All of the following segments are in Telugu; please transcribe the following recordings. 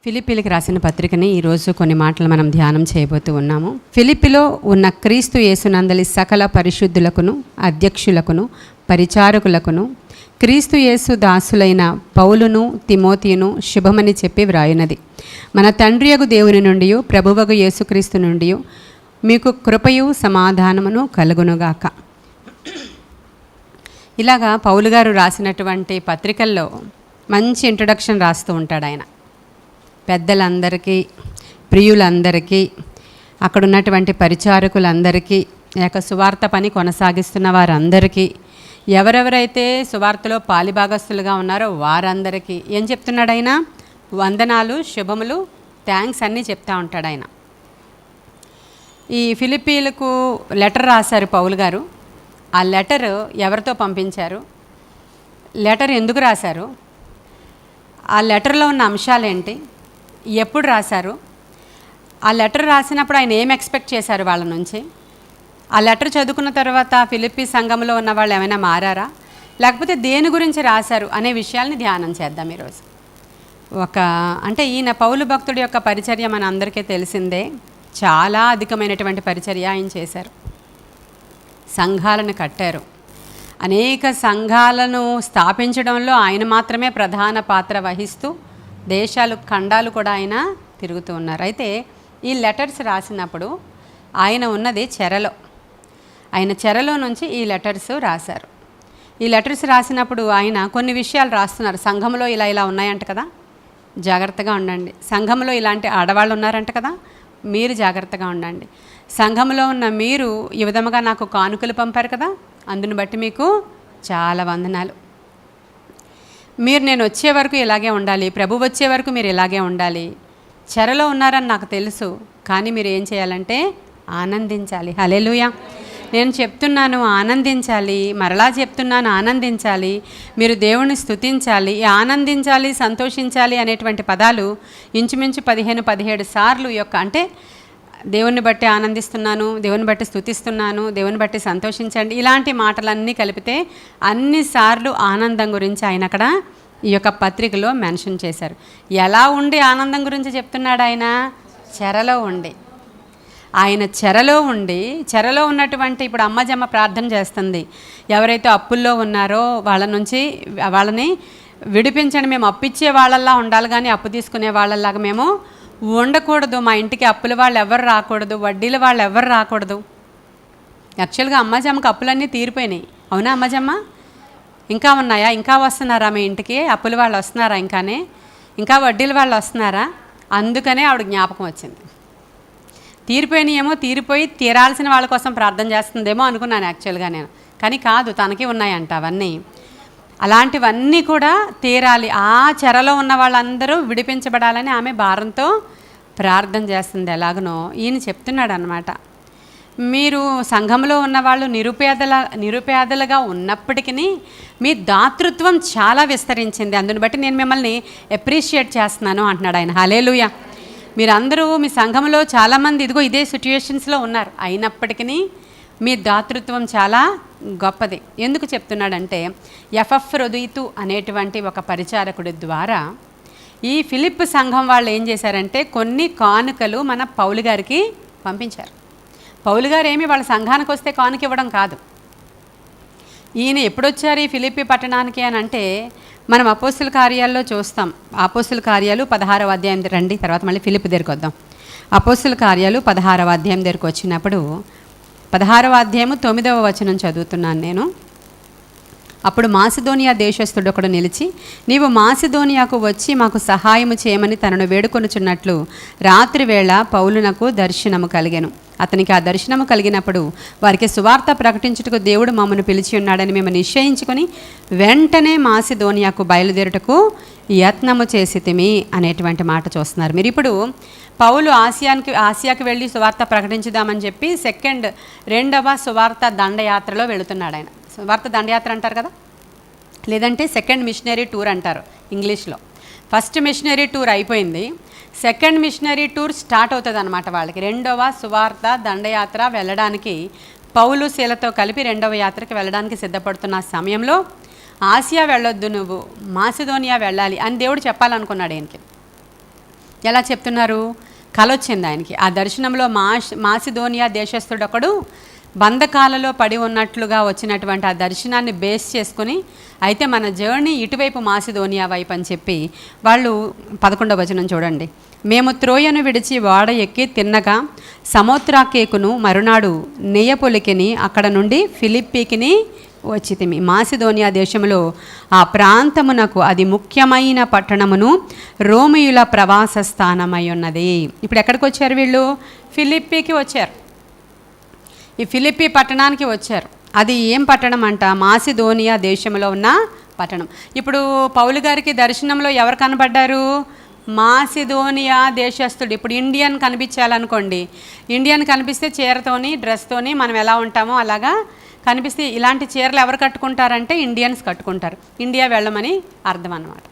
ఫిలిప్పీలకు రాసిన పత్రికని ఈరోజు కొన్ని మాటలు మనం ధ్యానం చేయబోతూ ఉన్నాము. ఫిలిప్పీలో ఉన్న క్రీస్తు యేసునందలి సకల పరిశుద్ధులకును అధ్యక్షులకును పరిచారకులకును క్రీస్తు యేసు దాసులైన పౌలును తిమోతియును శుభమని చెప్పి వ్రాయునది. మన తండ్రియగు దేవుని నుండి ప్రభువగు యేసుక్రీస్తు నుండి మీకు కృపయు సమాధానమును కలుగునుగాక. ఇలాగా పౌలు గారు రాసినటువంటి పత్రికల్లో మంచి ఇంట్రొడక్షన్ రాస్తూ ఉంటాడు ఆయన. పెద్దలందరికీ, ప్రియులందరికీ, అక్కడ ఉన్నటువంటి పరిచారకులందరికీ, సువార్త పని కొనసాగిస్తున్న వారందరికీ, ఎవరెవరైతే సువార్తలో పాలిభాగస్తులుగా ఉన్నారో వారందరికీ ఏం చెప్తున్నాడు ఆయన? వందనాలు, శుభములు, థ్యాంక్స్ అన్నీ చెప్తా ఉంటాడు ఆయన. ఈ ఫిలిప్పీలకు లెటర్ రాశారు పౌలు గారు. ఆ లెటర్ ఎవరితో పంపించారు? లెటర్ ఎందుకు రాశారు? ఆ లెటర్లో ఉన్న అంశాలేంటి? ఎప్పుడు రాశారు? ఆ లెటర్ రాసినప్పుడు ఆయన ఏం ఎక్స్పెక్ట్ చేశారు వాళ్ళ నుంచి? ఆ లెటర్ చదువుకున్న తర్వాత ఫిలిప్పీ సంఘంలో ఉన్న వాళ్ళు ఏమైనా మారారా, లేకపోతే దేని గురించి రాశారు అనే విషయాల్ని ధ్యానం చేద్దాం ఈరోజు. అంటే ఈయన పౌలు భక్తుడి యొక్క పరిచర్య మన అందరికీ తెలిసిందే. చాలా అధికమైనటువంటి పరిచర్య ఆయన చేశారు. సంఘాలను కట్టారు. అనేక సంఘాలను స్థాపించడంలో ఆయన మాత్రమే ప్రధాన పాత్ర వహిస్తూ దేశాలు, ఖండాలు కూడా ఆయన తిరుగుతూ ఉన్నారు. అయితే ఈ లెటర్స్ రాసినప్పుడు ఆయన ఉన్నది చెరలో. ఆయన చెరలో నుంచి ఈ లెటర్స్ రాశారు. ఈ లెటర్స్ రాసినప్పుడు ఆయన కొన్ని విషయాలు రాస్తున్నారు. సంఘంలో ఇలా ఉన్నాయంట కదా, జాగ్రత్తగా ఉండండి. సంఘంలో ఇలాంటి ఆడవాళ్ళు ఉన్నారంట కదా, మీరు జాగ్రత్తగా ఉండండి. సంఘంలో ఉన్న మీరు ఈ విధముగా నాకు కానుకలు పంపారు కదా, అందుని బట్టి మీకు చాలా వందనాలు. మీరు నేను వచ్చే వరకు ఇలాగే ఉండాలి, ప్రభు వచ్చే వరకు మీరు ఇలాగే ఉండాలి. చెరలో ఉన్నారని నాకు తెలుసు, కానీ మీరు ఏం చేయాలంటే ఆనందించాలి. హల్లెలూయా. నేను చెప్తున్నాను ఆనందించాలి, మరలా చెప్తున్నాను ఆనందించాలి. మీరు దేవుని స్తుతించాలి. ఈ ఆనందించాలి, సంతోషించాలి అనేటువంటి పదాలు ఇంచుమించు 15-17 సార్లు అంటే దేవుని బట్టి ఆనందిస్తున్నాను, దేవుని బట్టి స్తుతిస్తున్నాను, దేవుని బట్టి సంతోషించండి, ఇలాంటి మాటలన్నీ కలిపితే అన్నిసార్లు ఆనందం గురించి ఆయన అక్కడ ఈ యొక్క పత్రికలో మెన్షన్ చేశారు. ఎలా ఉండి ఆనందం గురించి చెప్తున్నాడు ఆయన? చెరలో ఉండి. ఆయన చెరలో ఉండి, చెరలో ఉన్నటువంటి ఇప్పుడు అమ్మజమ్మ ప్రార్థన చేస్తుంది. ఎవరైతే అప్పుల్లో ఉన్నారో వాళ్ళని విడిపించండి, మేము అప్పిచ్చే వాళ్ళల్లా ఉండాలి కానీ అప్పు తీసుకునే వాళ్ళలాగా మేము ఉండకూడదు. మా ఇంటికి అప్పుల వాళ్ళు ఎవరు రాకూడదు, వడ్డీల వాళ్ళు ఎవరు రాకూడదు. యాక్చువల్గా అమ్మజమ్మకి అప్పులన్నీ తీరిపోయినాయి. అవునా అమ్మజమ్మ? ఇంకా ఉన్నాయా? ఇంకా వస్తున్నారా మీ ఇంటికి? అప్పుల వాళ్ళు వస్తున్నారా? ఇంకా వడ్డీల వాళ్ళు వస్తున్నారా? అందుకనే ఆవిడ జ్ఞాపకం వచ్చింది. తీరిపోయినాయేమో, తీరాల్సిన వాళ్ళ కోసం ప్రార్థన చేస్తుందేమో అనుకున్నాను యాక్చువల్గా నేను. కానీ కాదు, తనకి ఉన్నాయంట అవన్నీ. అలాంటివన్నీ కూడా తీరాలి. ఆ చెరలో ఉన్న వాళ్ళందరూ విడిపించబడాలని ఆమె భారంతో ప్రార్థన చేస్తుంది. ఎలాగనో ఈయన చెప్తున్నాడు అన్నమాట. మీరు సంఘంలో ఉన్నవాళ్ళు నిరుపేదలుగా ఉన్నప్పటికీ మీ దాతృత్వం చాలా విస్తరించింది, అందుని బట్టి నేను మిమ్మల్ని అప్రిషియేట్ చేస్తున్నాను అంటున్నాడు ఆయన. హల్లెలూయా. మీరందరూ మీ సంఘంలో చాలామంది ఇదిగో ఇదే సిట్యుయేషన్స్లో ఉన్నారు, అయినప్పటికీ మీ దాతృత్వం చాలా గొప్పది. ఎందుకు చెప్తున్నాడంటే ఎపఫ్రొదితు అనేటువంటి ఒక పరిచారకుడి ద్వారా ఈ ఫిలిప్ సంఘం వాళ్ళు ఏం చేశారంటే కొన్ని కానుకలు మన పౌలు గారికి పంపించారు. పౌలు గారు ఏమి వాళ్ళ సంఘానికి వస్తే కానుక ఇవ్వడం కాదు. ఈయన ఎప్పుడొచ్చారు ఈ ఫిలిప్పి పట్టణానికి అని అంటే మనం అపోస్తుల కార్యాల్లో చూస్తాం. అపోస్తుల కార్యాలు 16వ అధ్యాయం రండి, తర్వాత మళ్ళీ ఫిలిప్ దగ్గరికి వద్దాం. అపోస్తుల కార్యాలు 16వ అధ్యాయం దగ్గరికి వచ్చినప్పుడు 16వ అధ్యాయము 9వ వచనం చదువుతున్నాను నేను. అప్పుడు మాసిదోనియా దేశస్థుడు ఒకడు నిలిచి, నీవు మాసిదోనియాకు వచ్చి మాకు సహాయము చేయమని తనను వేడుకొనుచున్నట్లు రాత్రి వేళ పౌలునకు దర్శనము కలిగెను. అతనికి ఆ దర్శనము కలిగినప్పుడు వారికి సువార్త ప్రకటించుటకు దేవుడు మమ్మను పిలిచి ఉన్నాడని మేము నిశ్చయించుకొని వెంటనే మాసిదోనియాకు బయలుదేరుటకు యత్నము చేసితిమి అనేటువంటి మాట చూస్తున్నారు మీరు. ఇప్పుడు పౌలు ఆసియాకి వెళ్ళి సువార్త ప్రకటించుదామని చెప్పి రెండవ సువార్త దండయాత్రలో వెళుతున్నాడు ఆయన. సువార్త దండయాత్ర అంటారు కదా, లేదంటే సెకండ్ మిషనరీ టూర్ అంటారు ఇంగ్లీష్లో. ఫస్ట్ మిషనరీ టూర్ అయిపోయింది, సెకండ్ మిషనరీ టూర్ స్టార్ట్ అవుతుంది అన్నమాట వాళ్ళకి. రెండవ సువార్త దండయాత్ర వెళ్ళడానికి పౌలు శీలతో కలిపి రెండవ యాత్రకి వెళ్ళడానికి సిద్ధపడుతున్న సమయంలో ఆసియా వెళ్ళొద్దు, నువ్వు మాసిదోనియా వెళ్ళాలి అని దేవుడు చెప్పాలనుకున్నాడు ఆయనకి. ఎలా చెప్తున్నారు? కల వచ్చింది ఆయనకి. ఆ దర్శనంలో మాసిదోనియా దేశస్థుడు ఒకడు బంధకాలలో పడి ఉన్నట్లుగా వచ్చినటువంటి ఆ దర్శనాన్ని బేస్ చేసుకుని, అయితే మన జర్నీ ఇటువైపు మాసిదోనియా వైపు అని చెప్పి వాళ్ళు 11వ వచనం చూడండి. మేము త్రోయను విడిచి ఓడ ఎక్కి తిన్నగా సముద్రాకేకును మరునాడు నెయ్యపొలికిని అక్కడ నుండి ఫిలిప్పీకిని వచ్చితిమి. మాసిదోనియా దేశంలో ఆ ప్రాంతమునకు అది ముఖ్యమైన పట్టణమును రోమియుల ప్రవాస స్థానమై ఉన్నది. ఇప్పుడు ఎక్కడికి వచ్చారు వీళ్ళు? ఫిలిప్పీకి వచ్చారు. ఈ ఫిలిప్పీ పట్టణానికి వచ్చారు. అది ఏం పట్టణం అంట? మాసిదోనియా దేశంలో ఉన్న పట్టణం. ఇప్పుడు పౌలు గారికి దర్శనంలో ఎవరు కనబడ్డారు? మాసిదోనియా దేశస్థుడు. ఇప్పుడు ఇండియన్ కనిపించాలనుకోండి, ఇండియన్ కనిపిస్తే చీరతోని డ్రెస్తోని మనం ఎలా ఉంటామో అలాగా కనిపిస్తే, ఇలాంటి చీరలు ఎవరు కట్టుకుంటారంటే ఇండియన్స్ కట్టుకుంటారు. ఇండియా వెళ్ళమని అర్థం అన్నమాట.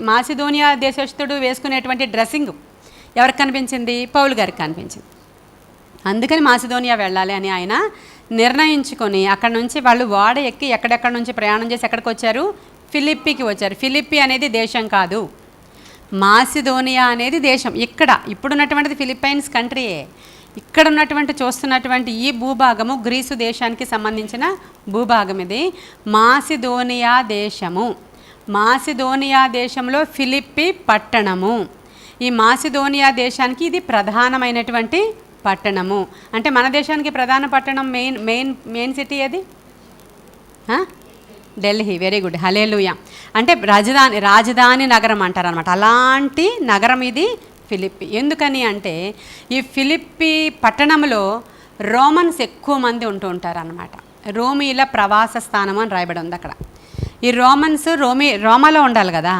మాసిదోనియా దేశస్థుడు వేసుకునేటువంటి డ్రెస్సింగ్ ఎవరికి కనిపించింది? పౌలు గారికి కనిపించింది. అందుకని మాసిదోనియా వెళ్ళాలి అని ఆయన నిర్ణయించుకొని అక్కడ నుంచి వాళ్ళు ఓడ ఎక్కి ఎక్కడెక్కడ నుంచి ప్రయాణం చేసి ఎక్కడికి వచ్చారు? ఫిలిప్పీకి వచ్చారు. ఫిలిప్పీ అనేది దేశం కాదు, మాసిదోనియా అనేది దేశం. ఇప్పుడున్నటువంటిది ఫిలిప్పైన్స్ కంట్రీయే. ఇక్కడ ఉన్నటువంటి చూస్తున్నటువంటి ఈ భూభాగము గ్రీసు దేశానికి సంబంధించిన భూభాగం. ఇది మాసిదోనియా దేశము. మాసిదోనియా దేశంలో ఫిలిప్పీ పట్టణము. ఈ మాసిదోనియా దేశానికి ఇది ప్రధానమైనటువంటి పట్టణము. అంటే మన దేశానికి ప్రధాన పట్టణం మెయిన్ సిటీ అది ఢిల్లీ. వెరీ గుడ్, హల్లెలూయా. అంటే రాజధాని నగరం అంటారు అనమాట. అలాంటి నగరం ఇది ఫిలిప్పీ. ఎందుకని అంటే ఈ ఫిలిప్పీ పట్టణంలో రోమన్స్ ఎక్కువ మంది ఉంటూ ఉంటారు అన్నమాట. రోమీల ప్రవాస స్థానం అని రాయబడి ఉంది అక్కడ. ఈ రోమన్స్ రోమాలో ఉండాలి కదా.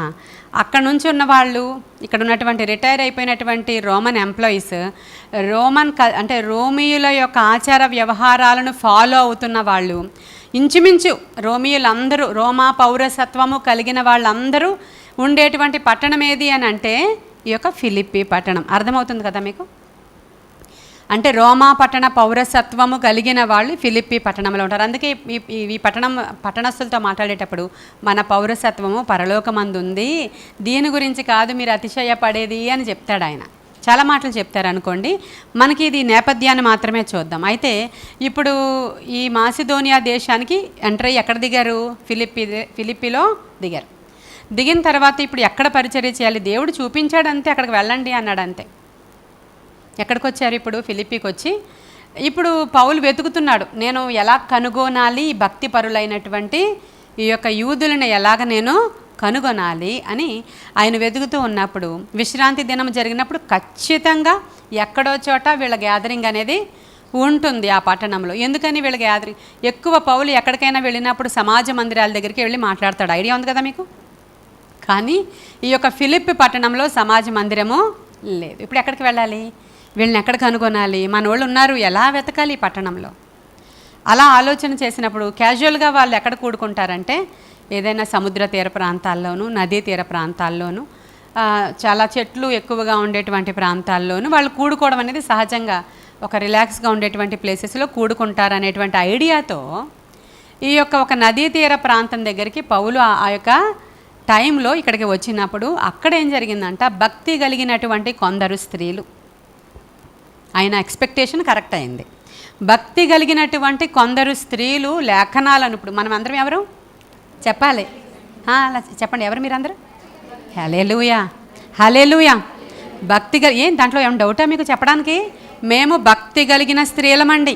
అక్కడ నుంచి ఉన్న వాళ్ళు, ఇక్కడ ఉన్నటువంటి రిటైర్ అయిపోయినటువంటి రోమన్ ఎంప్లాయీస్, అంటే రోమియుల యొక్క ఆచార వ్యవహారాలను ఫాలో అవుతున్న వాళ్ళు, ఇంచుమించు రోమియులందరూ, రోమా పౌరసత్వము కలిగిన వాళ్ళందరూ ఉండేటువంటి పట్టణం ఏది అని అంటే ఈ యొక్క ఫిలిప్పీ పట్టణం. అర్థమవుతుంది కదా మీకు? అంటే రోమా పట్టణ పౌరసత్వము కలిగిన వాళ్ళు ఫిలిప్పీ పట్టణంలో ఉంటారు. అందుకే ఈ పట్టణస్థులతో మాట్లాడేటప్పుడు మన పౌరసత్వము పరలోకమందు ఉంది, దీని గురించి కాదు మీరు అతిశయపడేది అని చెప్తాడు ఆయన. చాలా మాటలు చెప్తారు అనుకోండి. మనకి ఇది నేపథ్యాన్ని మాత్రమే చూద్దాం. అయితే ఇప్పుడు ఈ మాసిదోనియా దేశానికి ఎంటర్ అయ్యి ఎక్కడ దిగారు? ఫిలిప్పీలో దిగారు. దిగిన తర్వాత ఇప్పుడు ఎక్కడ పరిచర్య చేయాలి? దేవుడు చూపించాడు అంతే, అక్కడికి వెళ్ళండి అన్నాడు అంతే. ఎక్కడికి వచ్చారు? ఇప్పుడు ఫిలిప్పీకి వచ్చి ఇప్పుడు పౌలు వెతుకుతున్నాడు, నేను ఎలా కనుగొనాలి భక్తి పరులైనటువంటి ఈ యొక్క యూదులను ఎలాగ నేను కనుగొనాలి అని ఆయన వెతుకుతూ ఉన్నప్పుడు, విశ్రాంతి దినం జరిగినప్పుడు ఖచ్చితంగా ఎక్కడో చోట వీళ్ళ గ్యాదరింగ్ అనేది ఉంటుంది ఆ పట్టణంలో. ఎందుకని వీళ్ళ గ్యాదరింగ్ ఎక్కువ? పౌలు ఎక్కడికైనా వెళ్ళినప్పుడు సమాజ మందిరాల దగ్గరికి వెళ్ళి మాట్లాడతాడు. ఐడియా ఉంది కదా మీకు? కానీ ఈ యొక్క ఫిలిప్పీ పట్టణంలో సమాజ మందిరము లేదు. ఇప్పుడు ఎక్కడికి వెళ్ళాలి? వీళ్ళని ఎక్కడ కనుగొనాలి? మన వాళ్ళు ఉన్నారు, ఎలా వెతకాలి ఈ పట్టణంలో? అలా ఆలోచన చేసినప్పుడు క్యాజువల్గా వాళ్ళు ఎక్కడ కూడుకుంటారంటే ఏదైనా సముద్ర తీర ప్రాంతాల్లోనూ, నదీ తీర ప్రాంతాల్లోనూ, చాలా చెట్లు ఎక్కువగా ఉండేటువంటి ప్రాంతాల్లోనూ వాళ్ళు కూడుకోవడం అనేది సహజంగా ఒక రిలాక్స్గా ఉండేటువంటి ప్లేసెస్లో కూడుకుంటారు అనేటువంటి ఐడియాతో ఈ యొక్క ఒక నదీ తీర ప్రాంతం దగ్గరికి పౌలు ఆ యొక్క టైంలో ఇక్కడికి వచ్చినప్పుడు అక్కడ ఏం జరిగిందంట, భక్తి కలిగినటువంటి కొందరు స్త్రీలు, ఆయన ఎక్స్పెక్టేషన్ కరెక్ట్ అయింది. భక్తి కలిగినటువంటి కొందరు స్త్రీలు లేఖనాలను, ఇప్పుడు మనం అందరం ఎవరు చెప్పాలి? అలా చెప్పండి, ఎవరు మీరందరూ? హల్లెలూయా, హల్లెలూయా. భక్తి ఏం దాంట్లో ఏమైనా డౌటా మీకు చెప్పడానికి? మేము భక్తి కలిగిన స్త్రీలమండి.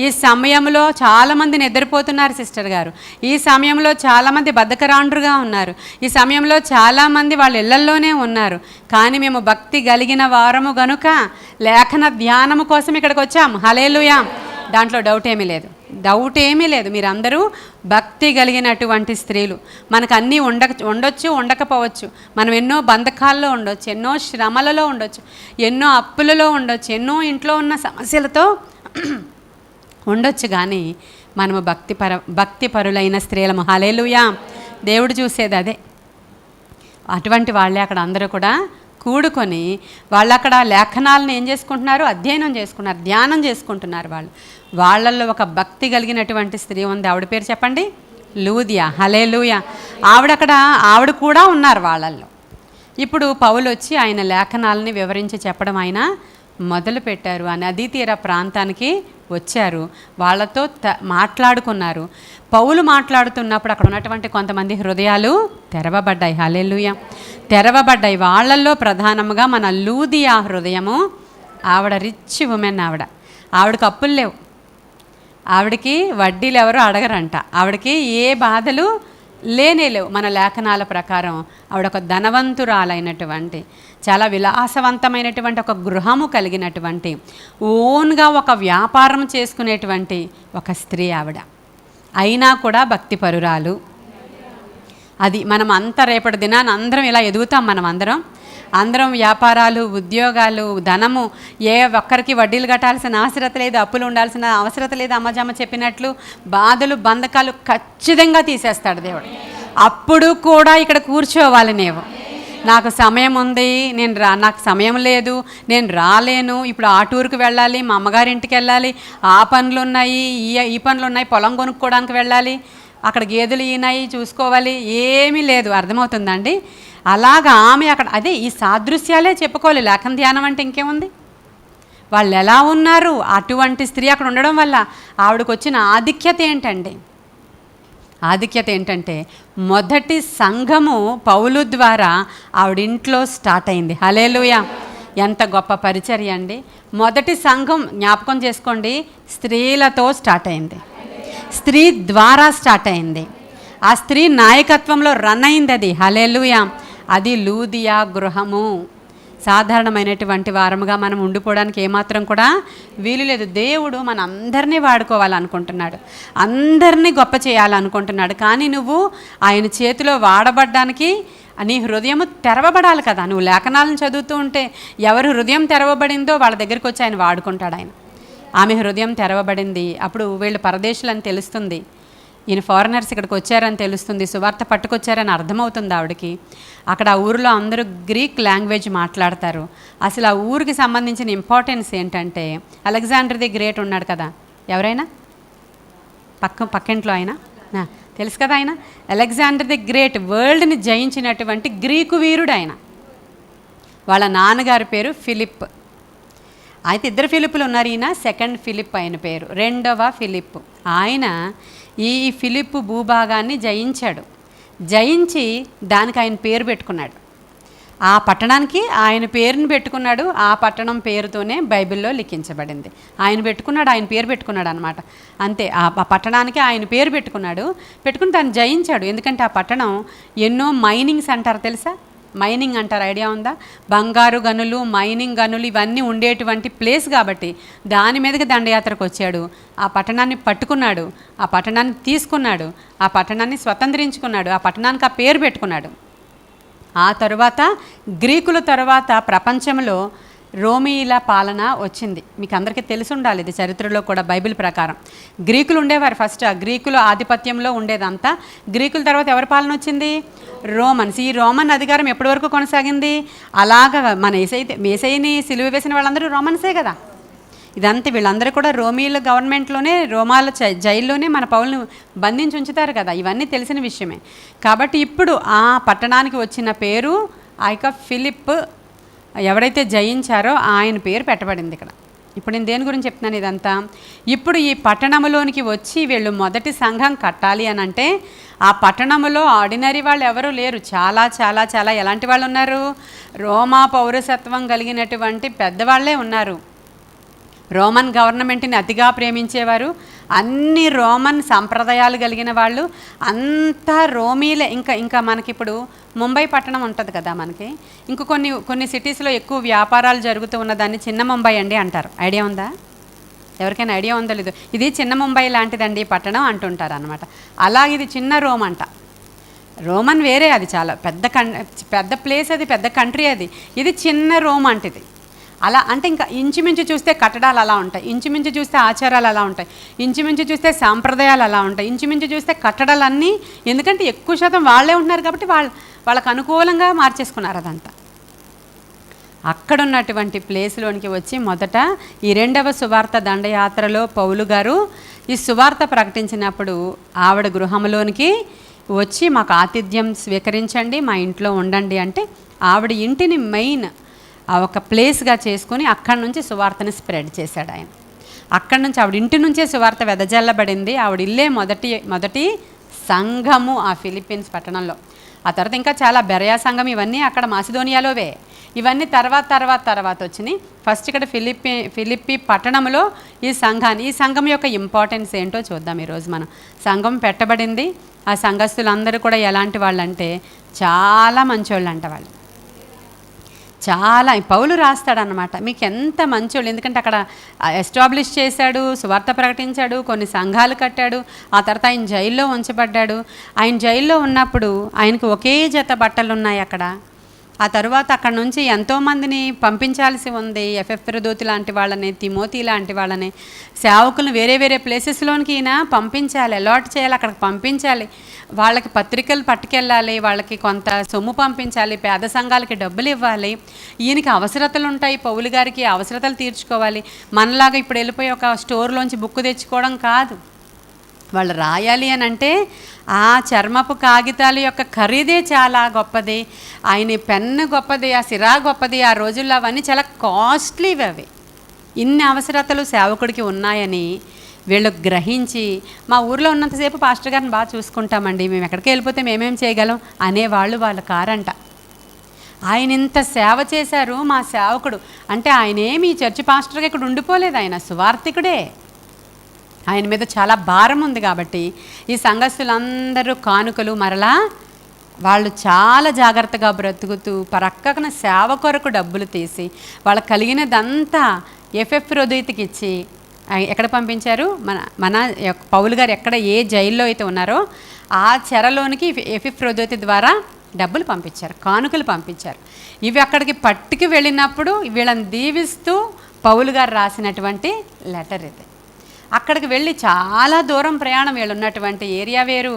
ఈ సమయంలో చాలామంది నిద్రపోతున్నారు సిస్టర్ గారు. ఈ సమయంలో చాలామంది బద్ధకరాండ్రుగా ఉన్నారు. ఈ సమయంలో చాలామంది వాళ్ళ ఇళ్లల్లోనే ఉన్నారు. కానీ మేము భక్తి కలిగిన వారము గనుక లేఖన ధ్యానము కోసం ఇక్కడికి వచ్చాము. హల్లెలూయా. దాంట్లో డౌట్ ఏమీ లేదు. మీరందరూ భక్తి కలిగినటువంటి స్త్రీలు. మనకు అన్నీ ఉండొచ్చు, ఉండకపోవచ్చు. మనం ఎన్నో బంధకాల్లో ఉండొచ్చు, ఎన్నో శ్రమలలో ఉండొచ్చు, ఎన్నో అప్పులలో ఉండొచ్చు, ఎన్నో ఇంట్లో ఉన్న సమస్యలతో ఉండొచ్చు. కానీ మనము భక్తి పరులైన స్త్రీలము. హల్లెలూయా. దేవుడు చూసేది అదే. అటువంటి వాళ్ళే అక్కడ అందరూ కూడా కూడుకొని వాళ్ళు అక్కడ లేఖనాలను ఏం చేసుకుంటున్నారు? అధ్యయనం చేసుకున్నారు, ధ్యానం చేసుకుంటున్నారు. వాళ్ళల్లో ఒక భక్తి కలిగినటువంటి స్త్రీ ఉంది. ఆవిడ పేరు చెప్పండి, లూదియా. హల్లెలూయా. ఆవిడ కూడా ఉన్నారు వాళ్ళల్లో. ఇప్పుడు పౌలు వచ్చి ఆయన లేఖనాలని వివరించి చెప్పడం ఆయన మొదలుపెట్టారు. ఆ నదీ తీర ప్రాంతానికి వచ్చారు, వాళ్ళతో మాట్లాడుకున్నారు. పౌలు మాట్లాడుతున్నప్పుడు అక్కడ ఉన్నటువంటి కొంతమంది హృదయాలు తెరవబడ్డాయి. హల్లెలూయా, తెరవబడ్డాయి. వాళ్ళల్లో ప్రధానంగా మన లూదియా హృదయము, ఆవిడ రిచ్ ఉమెన్, ఆవిడకి అప్పులు లేవు, ఆవిడకి వడ్డీలు ఎవరు అడగరంట, ఆవిడకి ఏ బాధలు లేవు. మన లేఖనాల ప్రకారం ఆవిడ ఒక ధనవంతురాలైనటువంటి, చాలా విలాసవంతమైనటువంటి ఒక గృహము కలిగినటువంటి, ఓన్గా ఒక వ్యాపారం చేసుకునేటువంటి ఒక స్త్రీ ఆవిడ. అయినా కూడా భక్తిపరురాలు. అది మనం అంతా రేపటి దినాన్ని అందరం ఇలా ఎదుగుతాం. మనం అందరం వ్యాపారాలు, ఉద్యోగాలు, ధనము, ఏ ఒక్కరికి వడ్డీలు కట్టాల్సిన అవసరం లేదు, అప్పులు ఉండాల్సిన అవసరం లేదు. అమ్మజమ్మ చెప్పినట్లు బాధలు, బంధకాలు ఖచ్చితంగా తీసేస్తాడు దేవుడు. అప్పుడు కూడా ఇక్కడ కూర్చోవాలి. నాకు సమయం ఉంది, నాకు సమయం లేదు, నేను రాలేను, ఇప్పుడు ఆ టూర్కి వెళ్ళాలి, మా అమ్మగారింటికి వెళ్ళాలి, ఆ పనులు ఉన్నాయి, ఈ పనులు ఉన్నాయి, పొలం కొనుక్కోవడానికి వెళ్ళాలి, అక్కడ గేదెలు ఈనాయి చూసుకోవాలి, ఏమీ లేదు. అర్థమవుతుందండి? అలాగా ఆమె అక్కడ, అదే ఈ సాదృశ్యాలే చెప్పుకోవాలి. లేఖన ధ్యానం అంటే ఇంకేముంది? వాళ్ళు ఎలా ఉన్నారు? అటువంటి స్త్రీ అక్కడ ఉండడం వల్ల ఆవిడకు వచ్చిన ఆధిక్యత ఏంటంటే మొదటి సంఘము పౌలు ద్వారా ఆవిడింట్లో స్టార్ట్ అయింది. హల్లెలూయా, ఎంత గొప్ప పరిచర్య అండి. మొదటి సంఘం జ్ఞాపకం చేసుకోండి, స్త్రీలతో స్టార్ట్ అయింది, స్త్రీ ద్వారా స్టార్ట్ అయింది. ఆ స్త్రీ నాయకత్వంలో రన్ అయింది అది. హల్లెలూయా, అది లూదియా గృహము. సాధారణమైనటువంటి వారముగా మనం ఉండిపోవడానికి ఏమాత్రం కూడా వీలు లేదు. దేవుడు మన అందరినీ వాడుకోవాలనుకుంటున్నాడు, అందరినీ గొప్ప చేయాలనుకుంటున్నాడు. కానీ నువ్వు ఆయన చేతిలో వాడబడ్డానికి నీ హృదయము తెరవబడాలి కదా. నువ్వు లేఖనాలను చదువుతూ ఉంటే ఎవరు హృదయం తెరవబడిందో వాళ్ళ దగ్గరికి వచ్చి ఆయన వాడుకుంటాడు. ఆమె హృదయం తెరవబడింది. అప్పుడు వీళ్ళు పరదేశులని తెలుస్తుంది, ఈయన ఫారినర్స్ ఇక్కడికి వచ్చారని తెలుస్తుంది, సువార్త పట్టుకొచ్చారని అర్థమవుతుంది ఆవిడకి. అక్కడ ఆ ఊరిలో అందరూ గ్రీక్ లాంగ్వేజ్ మాట్లాడతారు. అసలు ఆ ఊరికి సంబంధించిన ఇంపార్టెన్స్ ఏంటంటే, అలెగ్జాండర్ ది గ్రేట్ ఉన్నాడు కదా, ఎవరైనా పక్కింట్లో ఆయన తెలుసు కదా, ఆయన అలెగ్జాండర్ ది గ్రేట్, వరల్డ్ని జయించినటువంటి గ్రీకు వీరుడు ఆయన. వాళ్ళ నాన్నగారి పేరు ఫిలిప్. అయితే ఇద్దరు ఫిలిప్పులు ఉన్నారు. ఈయన సెకండ్ ఫిలిప్, ఆయన పేరు రెండవ ఫిలిప్. ఆయన ఈ ఫిలిప్ భూభాగాన్ని జయించి దానికి ఆయన పేరు పెట్టుకున్నాడు. ఆ పట్టణానికి ఆయన పేరుని పెట్టుకున్నాడు. ఆ పట్టణం పేరుతోనే బైబిల్లో లిఖించబడింది. ఆయన పేరు పెట్టుకున్నాడు అనమాట. అంతే, ఆ పట్టణానికి ఆయన పేరు పెట్టుకుని దాన్ని జయించాడు. ఎందుకంటే ఆ పట్టణం ఎన్నో మైనింగ్స్ అంటారు, తెలుసా? మైనింగ్ అంటారు, ఐడియా ఉందా? బంగారు గనులు, మైనింగ్ గనులు ఇవన్నీ ఉండేటువంటి ప్లేస్ కాబట్టి దాని మీదకి దండయాత్రకు వచ్చాడు. ఆ పట్టణాన్ని పట్టుకున్నాడు, ఆ పట్టణాన్ని తీసుకున్నాడు, ఆ పట్టణాన్ని స్వతంత్రించుకున్నాడు, ఆ పట్టణానికి ఆ పేరు పెట్టుకున్నాడు. ఆ తరువాత గ్రీకుల తరువాత ప్రపంచంలో రోమీల పాలన వచ్చింది. మీకు అందరికీ తెలిసి ఉండాలి, ఇది చరిత్రలో కూడా బైబిల్ ప్రకారం. గ్రీకులు ఉండేవారు ఫస్ట్, ఆ గ్రీకుల ఆధిపత్యంలో ఉండేదంతా. గ్రీకుల తర్వాత ఎవరి పాలన వచ్చింది? రోమన్స్. ఈ రోమన్ అధికారం ఎప్పటి వరకు కొనసాగింది? అలాగా మన ఏసైని సిలువ వేసిన వాళ్ళందరూ రోమన్సే కదా. ఇదంతా వీళ్ళందరూ కూడా రోమీల గవర్నమెంట్లోనే, రోమాల జైల్లోనే మన పౌల్ని బంధించి ఉంచుతారు కదా. ఇవన్నీ తెలిసిన విషయమే. కాబట్టి ఇప్పుడు ఆ పట్టణానికి వచ్చిన పేరు ఆ యొక్క ఫిలిప్, ఎవరైతే జయించారో ఆయన పేరు పెట్టబడింది ఇక్కడ. ఇప్పుడు నేను దేని గురించి చెప్తున్నాను ఇదంతా? ఇప్పుడు ఈ పట్టణంలోనికి వచ్చి వీళ్ళు మొదటి సంఘం కట్టాలి అని అంటే ఆ పట్టణంలో ఆర్డినరీ వాళ్ళు ఎవరు లేరు. చాలా చాలా చాలా ఎలాంటి వాళ్ళు ఉన్నారు? రోమా పౌరసత్వం కలిగినటువంటి పెద్దవాళ్లే ఉన్నారు. రోమన్ గవర్నమెంట్ని అతిగా ప్రేమించేవారు, అన్ని రోమన్ సంప్రదాయాలు కలిగిన వాళ్ళు, అంతా రోమీలే. ఇంకా మనకిప్పుడు ముంబై పట్టణం ఉంటుంది కదా మనకి, ఇంకో కొన్ని సిటీస్లో ఎక్కువ వ్యాపారాలు జరుగుతూ ఉన్నదాన్ని చిన్న ముంబై అండి అంటారు. ఐడియా ఉందా? ఎవరికైనా ఐడియా ఉందో లేదో? ఇది చిన్న ముంబై లాంటిదండి పట్టణం అంటుంటారు అనమాట. అలాగే ఇది చిన్న రోమ్ అంట. రోమన్ వేరే, అది చాలా పెద్ద ప్లేస్, అది పెద్ద కంట్రీ. ఇది చిన్న రోమ్ అంటది. అలా అంటే ఇంకా ఇంచుమించు చూస్తే కట్టడాలు అలా ఉంటాయి, ఇంచుమించు చూస్తే ఆచారాలు అలా ఉంటాయి, ఇంచుమించు చూస్తే సాంప్రదాయాలు అలా ఉంటాయి, ఇంచుమించు చూస్తే కట్టడాలన్నీ, ఎందుకంటే ఎక్కువ శాతం వాళ్ళే ఉంటున్నారు కాబట్టి వాళ్ళకు అనుకూలంగా మార్చేసుకున్నారు అదంతా. అక్కడున్నటువంటి ప్లేస్లోనికి వచ్చి మొదట ఈ రెండవ సువార్త దండయాత్రలో పౌలు గారు ఈ సువార్త ప్రకటించినప్పుడు ఆవిడ గృహంలోనికి వచ్చి మాకు ఆతిథ్యం స్వీకరించండి, మా ఇంట్లో ఉండండి అంటే ఆవిడ ఇంటిని మెయిన్ ఒక ప్లేస్గా చేసుకొని అక్కడి నుంచి సువార్తని స్ప్రెడ్ చేశాడు ఆయన. అక్కడి నుంచి ఆవిడ ఇంటి నుంచే సువార్త వెదజల్లబడింది. ఆవిడ ఇల్లే మొదటి సంఘము ఆ ఫిలిప్పీన్స్ పట్టణంలో. ఆ తర్వాత ఇంకా చాలా బెరయా సంఘం ఇవన్నీ అక్కడ మాసిదోనియాలోవే. ఇవన్నీ తర్వాత వచ్చినాయి. ఫస్ట్ ఇక్కడ ఫిలిప్పి పట్టణంలో ఈ సంఘం యొక్క ఇంపార్టెన్స్ ఏంటో చూద్దాం ఈరోజు మనం. సంఘం పెట్టబడింది. ఆ సంఘస్థులందరూ కూడా ఎలాంటి వాళ్ళంటే చాలా మంచోళ్ళు అంట. వాళ్ళు చాలా పౌలు రాస్తాడనమాట, మీకు ఎంత మంచోళ్ళు. ఎందుకంటే అక్కడ ఎస్టాబ్లిష్ చేశాడు, సువార్త ప్రకటించాడు, కొన్ని సంఘాలు కట్టాడు. ఆ తర్వాత ఆయన జైల్లో ఉంచబడ్డాడు. ఆయన జైల్లో ఉన్నప్పుడు ఆయనకు ఒకే జత బట్టలు ఉన్నాయి అక్కడ. ఆ తర్వాత అక్కడ నుంచి ఎంతోమందిని పంపించాల్సి ఉంది. ఎఫెఫ్రోదోతు లాంటి వాళ్ళని, తిమోతి లాంటి వాళ్ళని, సేవకులను వేరే ప్లేసెస్లోనికి ఈయన పంపించాలి, అలాట్ చేయాలి, అక్కడికి పంపించాలి. వాళ్ళకి పత్రికలు పట్టుకెళ్ళాలి, వాళ్ళకి కొంత సొమ్ము పంపించాలి, పేద సంఘాలకి డబ్బులు ఇవ్వాలి. ఈయనకి అవసరతలు ఉంటాయి, పౌలు గారికి అవసరతలు తీర్చుకోవాలి. మనలాగా ఇప్పుడు వెళ్ళిపోయి ఒక స్టోర్లోంచి బుక్ తెచ్చుకోవడం కాదు. వాళ్ళు రాయాలి అని అంటే ఆ చర్మపు కాగితాల యొక్క ఖరీదే చాలా గొప్పది, ఆయన పెన్ను గొప్పది, ఆ సిరా గొప్పది. ఆ రోజుల్లో అవన్నీ చాలా కాస్ట్లీవి. అవి ఇన్ని అవసరతలు సేవకుడికి ఉన్నాయని వీళ్ళు గ్రహించి, మా ఊర్లో ఉన్నంతసేపు పాస్టర్ గారిని బాగా చూసుకుంటామండి, మేము ఎక్కడికి వెళ్ళిపోతే మేమేం చేయగలం అనేవాళ్ళు వాళ్ళ కారంట. ఆయన ఇంత సేవ చేశారు మా సేవకుడు అంటే. ఆయనేమి చర్చి పాస్టర్గా ఇక్కడ ఉండిపోలేదు, ఆయన సువార్థికుడే. ఆయన మీద చాలా భారం ఉంది కాబట్టి ఈ సంఘస్థులందరూ కానుకలు మరలా వాళ్ళు చాలా జాగ్రత్తగా బ్రతుకుతూ పరక్కన సేవ కొరకు డబ్బులు తీసి వాళ్ళకి కలిగినదంతా ఎఫెఫ్రోదీతుకి ఇచ్చి ఎక్కడ పంపించారు? మన పౌలు గారు ఎక్కడ ఏ జైల్లో అయితే ఉన్నారో ఆ చెరలోనికి ఎఫెఫ్రోదీతు ద్వారా డబ్బులు పంపించారు, కానుకలు పంపించారు. ఇవి అక్కడికి పట్టుకు వెళ్ళినప్పుడు వీళ్ళని దీవిస్తూ పౌలు గారు రాసినటువంటి లెటర్ ఇది. అక్కడికి వెళ్ళి చాలా దూరం ప్రయాణం, వీళ్ళు ఉన్నటువంటి ఏరియా వేరు,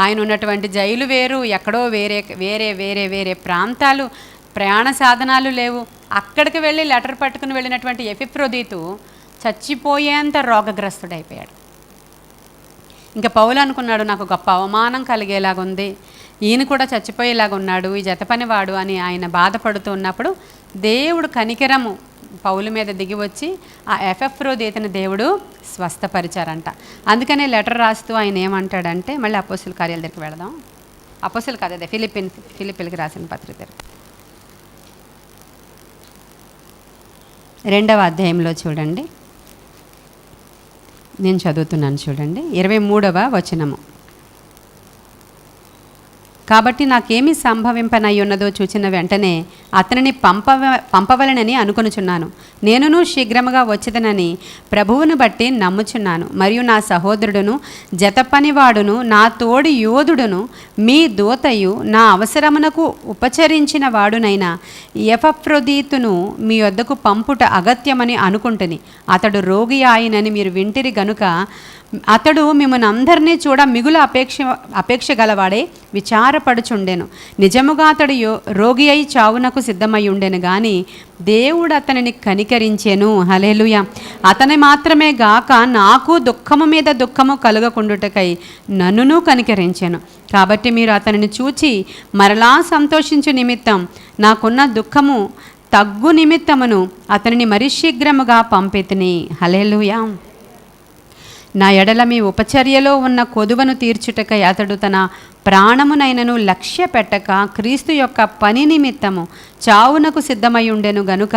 ఆయన ఉన్నటువంటి జైలు వేరు, ఎక్కడో వేరే ప్రాంతాలు, ప్రయాణ సాధనాలు లేవు. అక్కడికి వెళ్ళి లెటర్ పట్టుకుని వెళ్ళినటువంటి ఎఫెఫ్రోదీతు చచ్చిపోయేంత రోగగ్రస్తుడైపోయాడు. ఇంకా పౌలు అనుకున్నాడు, నాకు గొప్ప అవమానం కలిగేలాగుంది, ఈయన కూడా చచ్చిపోయేలాగా ఉన్నాడు, ఈ జతపనివాడు అని ఆయన బాధపడుతూ ఉన్నప్పుడు దేవుడు కనికరము పౌలు మీద దిగి వచ్చి ఆ ఎఫెఫ్రోదీతుని దేవుడు స్వస్థపరిచారంట. అందుకనే లెటర్ రాస్తూ ఆయన ఏమంటాడంటే, మళ్ళీ అపోస్తుల కార్యాల దగ్గరికి వెళదాం. అపోస్తుల కాదు, అదే ఫిలిప్పీలకి రాసిన పత్రిక 2వ అధ్యాయంలో చూడండి, నేను చదువుతున్నాను చూడండి, 23వ వచనము. కాబట్టి నాకేమి సంభవింపనై ఉన్నదో చూచిన వెంటనే అతనిని పంపవలనని అనుకొనుచున్నాను. నేనును శీఘ్రముగా వచ్చేదనని ప్రభువును బట్టి నమ్ముచున్నాను. మరియు నా సహోదరుడును జతపనివాడును నా తోడి యోధుడును మీ దూతయు నా అవసరమునకు ఉపచరించిన వాడునైన ఎఫెఫ్రోదీతును మీ వద్దకు పంపుట అగత్యమని అనుకుంటుని. అతడు రోగి ఆయనని మీరు వింటిరి గనుక అతడు మిమ్మల్ని అందరినీ చూడ మిగులు అపేక్ష గలవాడే విచారపడుచుండెను. నిజముగా అతడు రోగి అయి చావునకు సిద్ధమై ఉండెను గాని దేవుడు అతనిని కనికరించెను. హల్లెలూయా. అతని మాత్రమే గాక నాకు దుఃఖము మీద దుఃఖము కలుగకుండుటకై నన్నును కనికరించెను. కాబట్టి మీరు అతనిని చూచి మరలా సంతోషించు నిమిత్తం నాకున్న దుఃఖము తగ్గు నిమిత్తమును అతనిని మరి శీఘ్రముగా పంపితిని. హల్లెలూయా. నా ఎడల మీ ఉపచర్యలో ఉన్న కొదువను తీర్చుటకై అతడు తన ప్రాణమునైనను లక్ష్య పెట్టక క్రీస్తు యొక్క పని నిమిత్తము చావునకు సిద్ధమై ఉండెను గనుక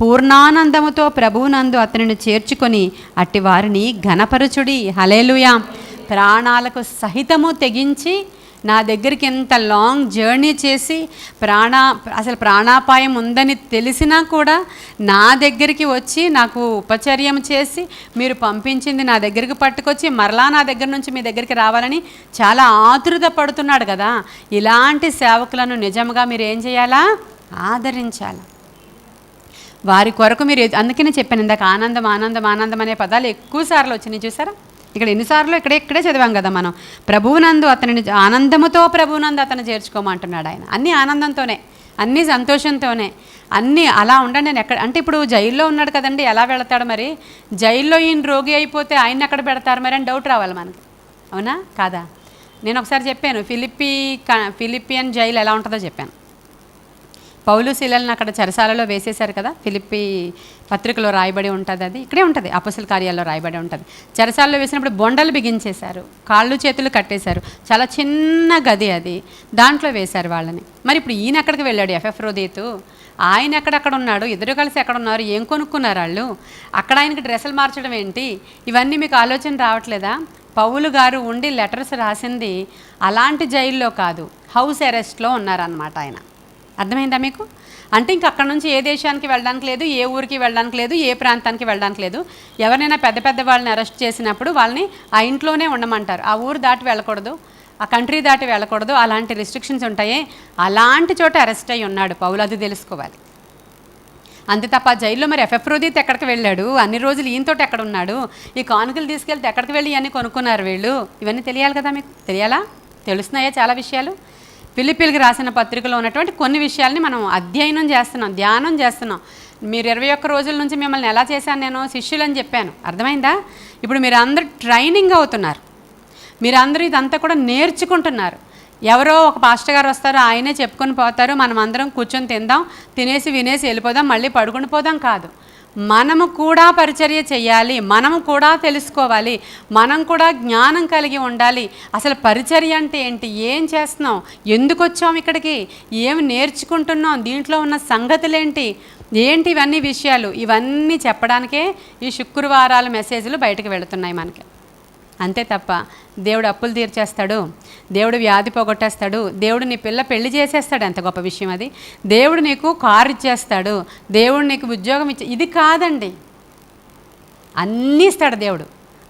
పూర్ణానందముతో ప్రభువునందు అతనిని చేర్చుకొని అట్టి వారిని ఘనపరచుడి. హల్లెలూయా. ప్రాణాలకు సహితము తెగించి నా దగ్గరికి ఎంత లాంగ్ జర్నీ చేసి అసలు ప్రాణాపాయం ఉందని తెలిసినా కూడా నా దగ్గరికి వచ్చి నాకు ఉపచర్యం చేసి మీరు పంపించింది నా దగ్గరికి పట్టుకొచ్చి మరలా నా దగ్గర నుంచి మీ దగ్గరికి రావాలని చాలా ఆతృత పడుతున్నాడు కదా. ఇలాంటి సేవకులను నిజంగా మీరు ఏం చేయాలా? ఆదరించాలి. వారి కొరకు మీరు, అందుకనే చెప్పాను ఇందాక ఆనందం అనే పదాలు ఎక్కువసార్లు వచ్చినాయి చూసారా. ఇక్కడ ఎన్నిసార్లు ఇక్కడే చదివాం కదా మనం. ప్రభువునందు అతనిని ఆనందముతో ప్రభువునందు అతను చేర్చుకోమంటున్నాడు ఆయన. అన్నీ ఆనందంతోనే, అన్నీ సంతోషంతోనే, అన్నీ అలా ఉండండి. నేను ఎక్కడ అంటే ఇప్పుడు జైల్లో ఉన్నాడు కదండి, ఎలా వెళతాడు మరి? జైల్లో ఈయన రోగి అయిపోతే ఆయన్ని ఎక్కడ పెడతారు మరి అని డౌట్ రావాలి మనకి, అవునా కాదా? నేను ఒకసారి చెప్పాను, ఫిలిపియన్ జైలు ఎలా ఉంటుందో చెప్పాను. పౌలు శీలలను అక్కడ చెరసాలలో వేసేశారు కదా, ఫిలిప్పీ పత్రికలో రాయబడి ఉంటుంది, అది ఇక్కడే ఉంటుంది, అపొస్తలుల కార్యాల్లో రాయబడి ఉంటుంది. చెరసాలలో వేసినప్పుడు బొండలు బిగించేశారు, కాళ్ళు చేతులు కట్టేశారు, చాలా చిన్న గది అది, దాంట్లో వేశారు వాళ్ళని. మరి ఇప్పుడు ఈయన ఎక్కడికి వెళ్ళాడు? ఎఫెఫ్రోదీతు ఆయన ఎక్కడక్కడ ఉన్నాడు, ఇద్దరు కలిసి ఎక్కడ ఉన్నారు, ఏం కొనుక్కున్నారు వాళ్ళు, అక్కడ ఆయనకి డ్రెస్సులు మార్చడం ఏంటి? ఇవన్నీ మీకు ఆలోచన రావట్లేదా? పౌలు గారు ఉండి లెటర్స్ రాసింది అలాంటి జైల్లో కాదు, హౌస్ అరెస్ట్లో ఉన్నారన్నమాట ఆయన. అర్థమైందా మీకు? అంటే ఇంక అక్కడ నుంచి ఏ దేశానికి వెళ్ళడానికి లేదు, ఏ ఊరికి వెళ్ళడానికి లేదు, ఏ ప్రాంతానికి వెళ్ళడానికి లేదు. ఎవరైనా పెద్ద పెద్ద వాళ్ళని అరెస్ట్ చేసినప్పుడు వాళ్ళని ఆ ఇంట్లోనే ఉండమంటారు, ఆ ఊరు దాటి వెళ్ళకూడదు, ఆ కంట్రీ దాటి వెళ్ళకూడదు, అలాంటి రిస్ట్రిక్షన్స్ ఉంటాయి. అలాంటి చోట అరెస్ట్ అయ్యి ఉన్నాడు పౌలు, అది తెలుసుకోవాలి. అంతే తప్ప జైల్లో మరి ఎఫెఫ్రోదీతు ఎక్కడికి వెళ్ళాడు, అన్ని రోజులు ఈయనతోటి ఎక్కడ ఉన్నాడు, ఈ కానుకలు తీసుకెళ్తే ఎక్కడికి వెళ్ళి ఇవన్నీ కొనుక్కున్నారు వీళ్ళు, ఇవన్నీ తెలియాలి కదా మీకు. తెలియాలా? తెలుస్తున్నాయా చాలా విషయాలు? ఫిలిప్పీలకు రాసిన పత్రికలో ఉన్నటువంటి కొన్ని విషయాల్ని మనం అధ్యయనం చేస్తున్నాం, ధ్యానం చేస్తున్నాం. మీరు 21 రోజుల నుంచి మిమ్మల్ని ఎలా చేశాను నేను, శిష్యులని చెప్పాను, అర్థమైందా? ఇప్పుడు మీరు అందరూ ట్రైనింగ్ అవుతున్నారు, మీరందరూ ఇదంతా కూడా నేర్చుకుంటున్నారు. ఎవరో ఒక పాస్టర్ గారు వస్తారు, ఆయనే చెప్పుకొని పోతారు, మనం అందరం కూర్చొని తిందాం, తినేసి వినేసి వెళ్ళిపోదాం, మళ్ళీ పడుకుని పోదాం కాదు. మనము కూడా పరిచర్య చేయాలి, మనము కూడా తెలుసుకోవాలి, మనం కూడా జ్ఞానం కలిగి ఉండాలి. అసలు పరిచర్య అంటే ఏంటి, ఏం చేస్తున్నాం, ఎందుకు వచ్చాం ఇక్కడికి, ఏమి నేర్చుకుంటున్నాం, దీంట్లో ఉన్న సంగతులేంటి, ఏంటి ఇవన్నీ విషయాలు, ఇవన్నీ చెప్పడానికే ఈ శుక్రవారాల మెసేజ్లు బయటకు వెళుతున్నాయి మనకి. అంతే తప్ప దేవుడు అప్పులు తీర్చేస్తాడు, దేవుడు వ్యాధి పోగొట్టేస్తాడు, దేవుడు నీ పిల్ల పెళ్లి చేసేస్తాడు, ఎంత గొప్ప విషయం అది, దేవుడు నీకు కారు ఇచ్చేస్తాడు, దేవుడు నీకు ఉద్యోగం ఇది కాదండి. అన్నీ ఇస్తాడు దేవుడు.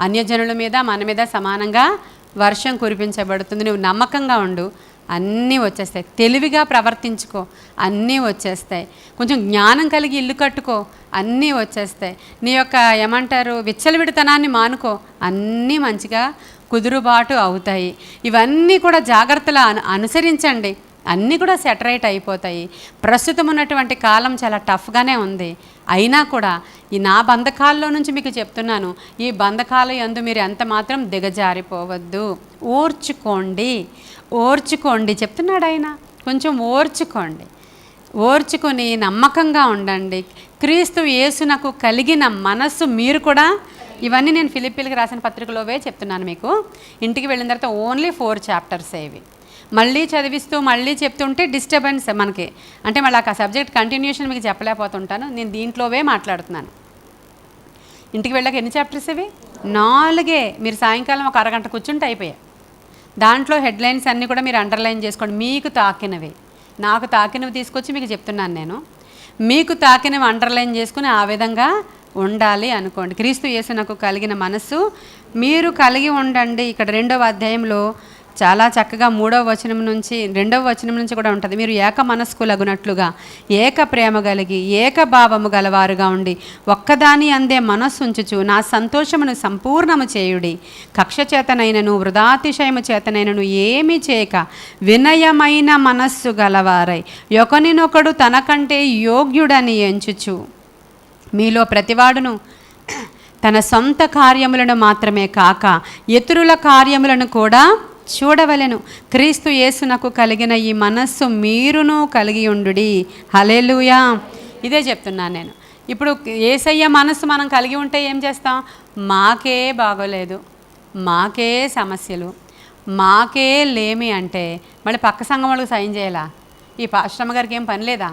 అన్యజనుల మీద మన మీద సమానంగా వర్షం కురిపించబడుతుంది. నువ్వు నమ్మకంగా ఉండు, అన్నీ వచ్చేస్తాయి. తెలివిగా ప్రవర్తించుకో, అన్నీ వచ్చేస్తాయి. కొంచెం జ్ఞానం కలిగి ఇల్లు కట్టుకో, అన్నీ వచ్చేస్తాయి. నీ యొక్క ఏమంటారు విచ్చలవిడితనాన్ని మానుకో, అన్నీ మంచిగా కుదురుబాటు అవుతాయి. ఇవన్నీ కూడా జాగ్రత్తలు అనుసరించండి, అన్నీ కూడా సెటరైట్ అయిపోతాయి. ప్రస్తుతం ఉన్నటువంటి కాలం చాలా టఫ్గానే ఉంది, అయినా కూడా ఈ నా బంధకాల్లో నుంచి మీకు చెప్తున్నాను, ఈ బంధకాల యందు మీరు ఎంత మాత్రం దిగజారిపోవద్దు. ఓర్చుకోండి చెప్తున్నాడు ఆయన, కొంచెం ఓర్చుకొని నమ్మకంగా ఉండండి. క్రీస్తు యేసునకు కలిగిన మనస్సు మీరు కూడా, ఇవన్నీ నేను ఫిలిప్పీలకు రాసిన పత్రికలోవే చెప్తున్నాను మీకు. ఇంటికి వెళ్ళిన తర్వాత ఓన్లీ 4 చాప్టర్స్ ఇవి. మళ్ళీ చదివిస్తూ మళ్ళీ చెప్తుంటే డిస్టర్బెన్స్ మనకి, అంటే మళ్ళీ ఆ సబ్జెక్ట్ కంటిన్యూషన్ మీకు చెప్పలేకపోతుంటాను, నేను దీంట్లోవే మాట్లాడుతున్నాను. ఇంటికి వెళ్ళాక ఎన్ని చాప్టర్స్ ఇవి? 4. మీరు సాయంకాలం ఒక అరగంట కూర్చుంటే అయిపోయాయి. దాంట్లో హెడ్లైన్స్ అన్నీ కూడా మీరు అండర్లైన్ చేసుకోండి. మీకు తాకినవి, నాకు తాకినవి తీసుకొచ్చి మీకు చెప్తున్నాను నేను. మీకు తాకినవి అండర్లైన్ చేసుకుని ఆ విధంగా ఉండాలి అనుకోండి. క్రీస్తు యేసునకు కలిగిన మనస్సు మీరు కలిగి ఉండండి. ఇక్కడ 2వ అధ్యాయంలో చాలా చక్కగా 3వ వచనం నుంచి 2వ వచనం నుంచి కూడా ఉంటుంది. మీరు ఏక మనస్కులగునట్లుగా ఏక ప్రేమ కలిగి ఏక భావము గలవారుగా ఉండి ఒక్కదాని అందే మనస్సు ఉంచుచు నా సంతోషమును సంపూర్ణము చేయుడి. కక్ష చేతనైనను వృధాతిశయము చేతనైనను ఏమీ చేయక వినయమైన మనస్సు గలవారై ఒకనినొకడు తనకంటే యోగ్యుడని ఎంచుచు మీలో ప్రతివాడును తన సొంత కార్యములను మాత్రమే కాక ఇతరుల కార్యములను కూడా చూడవలెను. క్రీస్తు యేసునకు కలిగిన ఈ మనస్సు మీరును కలిగి ఉండుడి. హల్లెలూయా. ఇదే చెప్తున్నాను నేను. ఇప్పుడు యేసయ్య మనస్సు మనం కలిగి ఉంటే ఏం చేస్తాం? మాకే బాగోలేదు, మాకే సమస్యలు, మాకే లేమి అంటే మళ్ళీ పక్క సంఘం వాళ్ళకి సాయం చేయాలా? ఈ పాస్టమ్మ గారికి ఏం పని లేదా?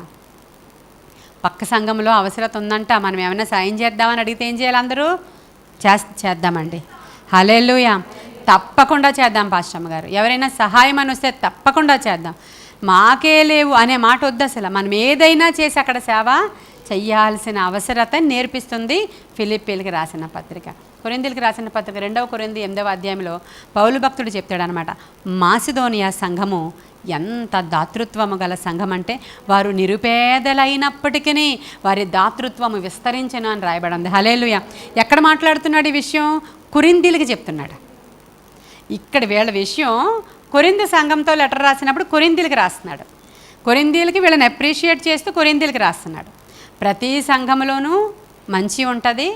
పక్క సంఘంలో అవసరత ఉందంట, మనం ఏమైనా సాయం చేద్దామని అడిగితే ఏం చేయాలి? అందరూ చేద్దామండి. హల్లెలూయా. తప్పకుండా చేద్దాం పాస్టమ్మ గారు. ఎవరైనా సహాయం అని వస్తే తప్పకుండా చేద్దాం. మాకే లేవు అనే మాట వద్దు అసలు. మనం ఏదైనా చేసి అక్కడ సేవ చెయ్యాల్సిన అవసరత నేర్పిస్తుంది ఫిలిప్పీలకు రాసిన పత్రిక. కొరింథీలకు రాసిన పత్రిక 2వ కొరింథీ 8వ అధ్యాయంలో పౌలు భక్తుడు చెప్తాడనమాట, మాసిదోనియా సంఘము ఎంత దాతృత్వము గల సంఘం అంటే వారు నిరుపేదలైనప్పటికీ వారి దాతృత్వము విస్తరించెను అని రాయబడింది. హల్లెలూయా. ఎక్కడ మాట్లాడుతున్నాడు ఈ విషయం? కొరింథీలకు చెప్తున్నాడు. ఇక్కడ వీళ్ళ విషయం కొరింథీ సంఘంతో లెటర్ రాసినప్పుడు కొరింథీలకు రాస్తున్నాడు. కొరింథీలకి వీళ్ళని అప్రిషియేట్ చేస్తూ కొరింథీలకి రాస్తున్నాడు. ప్రతి సంఘంలోనూ మంచి ఉంటుంది,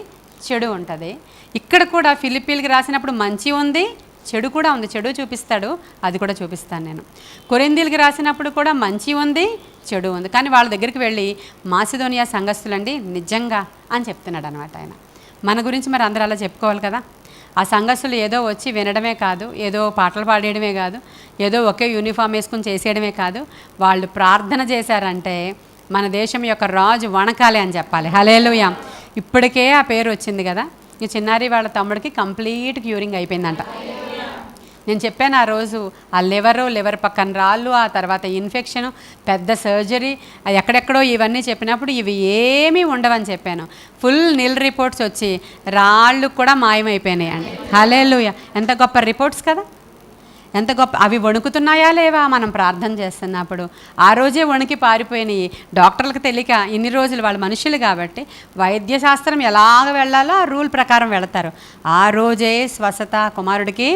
చెడు ఉంటుంది. ఇక్కడ కూడా ఫిలిప్పీలకు రాసినప్పుడు మంచి ఉంది, చెడు కూడా ఉంది, చెడు చూపిస్తాడు, అది కూడా చూపిస్తాను నేను. కొరింథీయులకు రాసినప్పుడు కూడా మంచి ఉంది, చెడు ఉంది. కానీ వాళ్ళ దగ్గరికి వెళ్ళి మాసిదోనియా సంఘస్థులండి నిజంగా అని చెప్తున్నాడు అనమాట ఆయన. మన గురించి మరి అందరూ అలా చెప్పుకోవాలి కదా. ఆ సంఘస్థులు ఏదో వచ్చి వినడమే కాదు, ఏదో పాటలు పాడేయడమే కాదు, ఏదో ఒకే యూనిఫామ్ వేసుకుని చేసేయడమే కాదు, వాళ్ళు ప్రార్థన చేశారంటే మన దేశం యొక్క రాజు వణకాలి అని చెప్పాలి. హల్లెలూయా. ఇప్పటికే ఆ పేరు వచ్చింది కదా. ఈ చిన్నారి వాళ్ళ తమ్ముడికి కంప్లీట్ క్యూరింగ్ అయిపోయిందంట. నేను చెప్పాను ఆ రోజు, ఆ లివర్ పక్కన రాళ్ళు, ఆ తర్వాత ఇన్ఫెక్షను, పెద్ద సర్జరీ, ఎక్కడెక్కడో ఇవన్నీ చెప్పినప్పుడు ఇవి ఏమీ ఉండవని చెప్పాను. ఫుల్ నిల్ రిపోర్ట్స్ వచ్చి రాళ్ళు కూడా మాయమైపోయినాయి అండి. హల్లెలూయా. ఎంత గొప్ప రిపోర్ట్స్ కదా, ఎంత గొప్ప. అవి వణుకుతున్నాయా లేవా మనం ప్రార్థన చేస్తున్నప్పుడు? ఆ రోజే వణికి పారిపోయినాయి. డాక్టర్లకు తెలియక ఇన్ని రోజులు వాళ్ళు మనుషులు కాబట్టి వైద్యశాస్త్రం ఎలాగ వెళ్ళాలో ఆ రూల్ ప్రకారం వెళతారు. ఆ రోజే స్వస్థత కుమారుడికి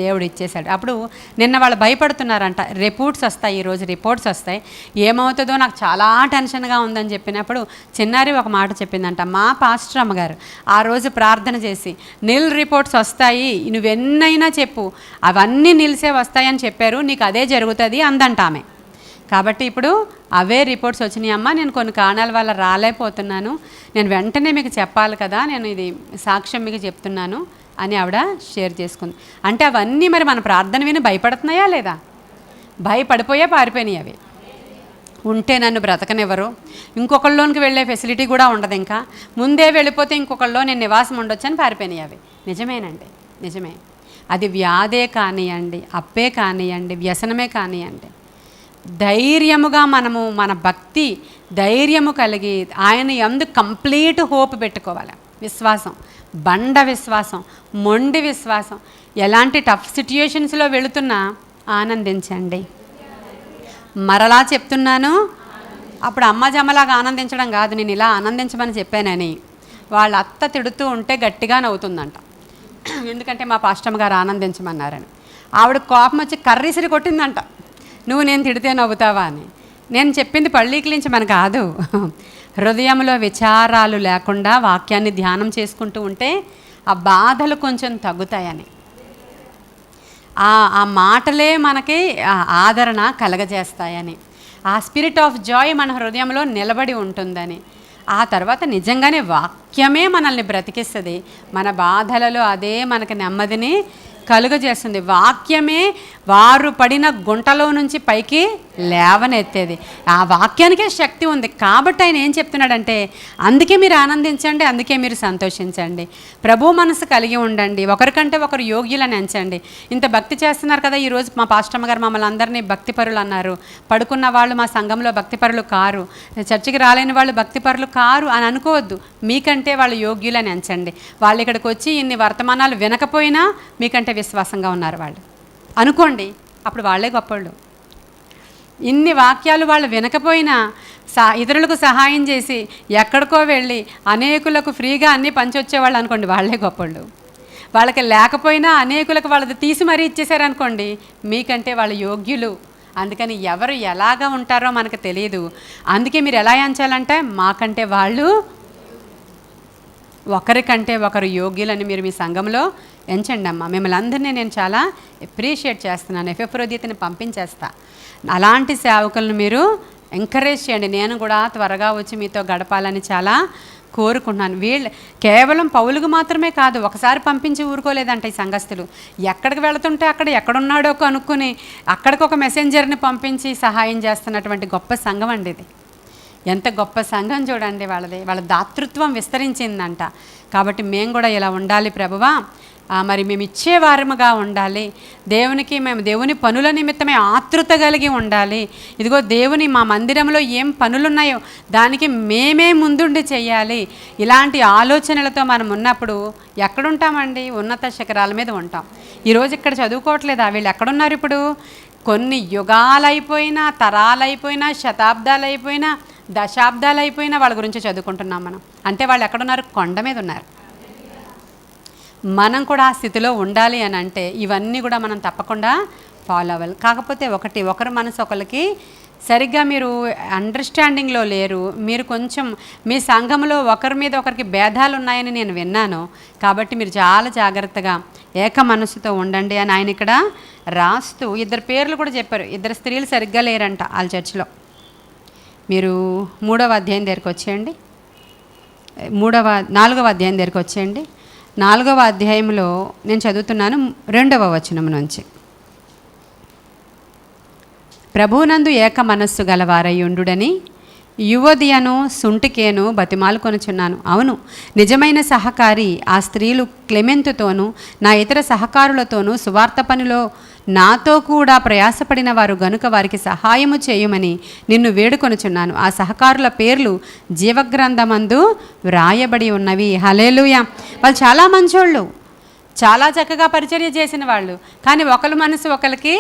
దేవుడు ఇచ్చేశాడు. అప్పుడు నిన్న వాళ్ళు భయపడుతున్నారంట, రిపోర్ట్స్ వస్తాయి, ఈరోజు రిపోర్ట్స్ వస్తాయి, ఏమవుతుందో నాకు చాలా టెన్షన్గా ఉందని చెప్పినప్పుడు చిన్నారి ఒక మాట చెప్పిందంట. మా పాస్టర్ అమ్మగారు ఆ రోజు ప్రార్థన చేసి నిల్ రిపోర్ట్స్ వస్తాయి, నువ్వెన్నైనా చెప్పు, అవన్నీ నిలిసే వస్తాయని చెప్పారు, నీకు అదే జరుగుతుంది అందంట ఆమె. కాబట్టి ఇప్పుడు అవే రిపోర్ట్స్ వచ్చినాయి అమ్మ, నేను కొన్ని కారణాల వల్ల రాలేకపోతున్నాను, నేను వెంటనే మీకు చెప్పాలి కదా, నేను ఇది సాక్ష్యం మీకు చెప్తున్నాను అని ఆవిడ షేర్ చేసుకుంది. అంటే అవన్నీ మరి మన ప్రార్థన విని భయపడుతున్నాయా లేదా? భయపడిపోయా పారిపోయినాయి అవి. ఉంటే నన్ను బ్రతకనివ్వరు, ఇంకొకళ్ళలోనికి వెళ్ళే ఫెసిలిటీ కూడా ఉండదు, ఇంకా ముందే వెళ్ళిపోతే ఇంకొకళ్ళలో నేను నివాసం ఉండొచ్చు అని పారిపోయినాయి అవి. నిజమేనండి, నిజమే. అది వ్యాధే కానివ్వండి, అప్పే కానివ్వండి, వ్యసనమే కానివ్వండి, ధైర్యముగా మనము మన భక్తి ధైర్యము కలిగి ఆయన యందు కంప్లీట్ హోప్ పెట్టుకోవాలి. విశ్వాసం, బండ విశ్వాసం, మొండి విశ్వాసం. ఎలాంటి టఫ్ సిట్యుయేషన్స్లో వెళుతున్నా ఆనందించండి. మరలా చెప్తున్నాను, అప్పుడు అమ్మ జమ్మలాగా ఆనందించడం కాదు, నేను ఇలా ఆనందించమని చెప్పానని వాళ్ళ అత్త తిడుతూ ఉంటే గట్టిగా నవ్వుతుందంట. ఎందుకంటే మా పాస్టమ్ గారు ఆనందించమన్నారని. ఆవిడ కోపం వచ్చి కర్రీసిరి కొట్టిందంట, నువ్వు నేను తిడితే నవ్వుతావా అని. నేను చెప్పింది పళ్ళీకిలించమని కాదు, హృదయంలో విచారాలు లేకుండా వాక్యాన్ని ధ్యానం చేసుకుంటూ ఉంటే ఆ బాధలు కొంచెం తగ్గుతాయని. ఆ మాటలే మనకి ఆదరణ కలగజేస్తాయని, ఆ స్పిరిట్ ఆఫ్ జాయ్ మన హృదయంలో నిలబడి ఉంటుందని. ఆ తర్వాత నిజంగానే వాక్యమే మనల్ని బ్రతికిస్తుంది, మన బాధలలో అదే మనకి నెమ్మదిని కలుగజేస్తుంది. వాక్యమే వారు పడిన గుంటలో నుంచి పైకి లేవనెత్తేది. ఆ వాక్యానికే శక్తి ఉంది. కాబట్టి ఆయన ఏం చెప్తున్నాడంటే, అందుకే మీరు ఆనందించండి, అందుకే మీరు సంతోషించండి, ప్రభు మనసు కలిగి ఉండండి, ఒకరికంటే ఒకరు యోగ్యులని ఎంచండి. ఇంత భక్తి చేస్తున్నారు కదా, ఈరోజు మా పాస్టమ్మ గారు మమ్మల్ని అందరినీ భక్తిపరులు అన్నారు. పడుకున్న వాళ్ళు మా సంఘంలో భక్తిపరులు కారు, చర్చికి రాలేని వాళ్ళు భక్తిపరులు కారు అని అనుకోవద్దు. మీకంటే వాళ్ళు యోగ్యులని ఎంచండి. వాళ్ళు ఇక్కడికి వచ్చి ఇన్ని వర్తమానాలు వినకపోయినా మీకంటే విశ్వాసంగా ఉన్నారు వాళ్ళు అనుకోండి, అప్పుడు వాళ్ళే గొప్పవాళ్ళు. ఇన్ని వాక్యాలు వాళ్ళు వినకపోయినా ఇతరులకు సహాయం చేసి ఎక్కడికో వెళ్ళి అనేకులకు ఫ్రీగా అన్నీ పంచొచ్చేవాళ్ళు అనుకోండి, వాళ్ళే గొప్పవాళ్ళు. వాళ్ళకి లేకపోయినా అనేకులకు వాళ్ళది తీసి మరీ ఇచ్చేసారనుకోండి, మీకంటే వాళ్ళు యోగ్యులు. అందుకని ఎవరు ఎలాగా ఉంటారో మనకు తెలియదు. అందుకే మీరు ఎలా ఎంచాలంటే, మాకంటే వాళ్ళు ఒకరికంటే ఒకరు యోగ్యులని మీరు మీ సంఘంలో ఎంచండి అమ్మ. మిమ్మల్ని అందరినీ నేను చాలా అప్రిషియేట్ చేస్తున్నాను, ఎఫెఫ్రోదితని పంపించేస్తా. అలాంటి సేవకులను మీరు ఎంకరేజ్ చేయండి. నేను కూడా త్వరగా వచ్చి మీతో గడపాలని చాలా కోరుకుంటున్నాను. వీళ్ళు కేవలం పౌలుకు మాత్రమే కాదు, ఒకసారి పంపించి ఊరుకోలేదంట ఈ సంఘస్థులు. ఎక్కడికి వెళుతుంటే అక్కడ ఎక్కడున్నాడో కనుక్కొని అక్కడికి ఒక మెసెంజర్ని పంపించి సహాయం చేస్తున్నటువంటి గొప్ప సంఘం అండి ఇది. ఎంత గొప్ప సంఘం చూడండి వాళ్ళది, వాళ్ళ దాతృత్వం విస్తరించిందంట. కాబట్టి మేము కూడా ఇలా ఉండాలి ప్రభువా, మరి మేము ఇచ్చేవారముగా ఉండాలి, మేము దేవుని పనుల నిమిత్తమే ఆతృత కలిగి ఉండాలి. ఇదిగో దేవుని మా మందిరంలో ఏం పనులున్నాయో దానికి మేమే ముందుండి చెయ్యాలి. ఇలాంటి ఆలోచనలతో మనం ఉన్నప్పుడు ఎక్కడుంటామండి? ఉన్నత శిఖరాల మీద ఉంటాం. ఈరోజు ఇక్కడ చదువుకోవట్లేదా? వీళ్ళు ఎక్కడున్నారు ఇప్పుడు? కొన్ని యుగాలైపోయినా, తరాలైపోయినా, శతాబ్దాలైపోయినా, దశాబ్దాలైపోయినా వాళ్ళ గురించి చదువుకుంటున్నాం మనం. అంటే వాళ్ళు ఎక్కడున్నారు? కొండ మీద ఉన్నారు. మనం కూడా ఆ స్థితిలో ఉండాలి అని అంటే ఇవన్నీ కూడా మనం తప్పకుండా ఫాలో అవ్వాలి. కాకపోతే ఒకరి మనసు ఒకరికి సరిగ్గా మీరు అండర్స్టాండింగ్లో లేరు. మీరు కొంచెం మీ సంఘంలో ఒకరి మీద ఒకరికి భేదాలు ఉన్నాయని నేను విన్నాను. కాబట్టి మీరు చాలా జాగ్రత్తగా ఏక మనస్సుతో ఉండండి అని ఆయన ఇక్కడ రాస్తూ 2 పేర్లు కూడా చెప్పారు. 2 స్త్రీలు సరిగ్గా లేరంట వాళ్ళ చర్చిలో. మీరు 3వ అధ్యాయం దగ్గరికి వచ్చేయండి. 4వ అధ్యాయం దగ్గరికి వచ్చేయండి. 4వ అధ్యాయంలో నేను చదువుతున్నాను 2వ వచనం నుంచి. ప్రభువునందు ఏక మనస్సు గలవారయ్యుండుడని యువదియను సుంటికేను బతిమాలు కొనుచున్నాను. అవును, నిజమైన సహకారి ఆ స్త్రీలు క్లెమెంతుతోనూ నా ఇతర సహకారులతోనూ సువార్త పనిలో నాతో కూడా ప్రయాసపడిన వారు గనుక వారికి సహాయము చేయమని నిన్ను వేడుకొనుచున్నాను. ఆ సహకారుల పేర్లు జీవగ్రంథమందు వ్రాయబడి ఉన్నవి. హల్లెలూయా. వాళ్ళు చాలా మంచోళ్ళు, చాలా చక్కగా పరిచర్య చేసిన వాళ్ళు. కానీ ఒకరి మనసు ఒకరికి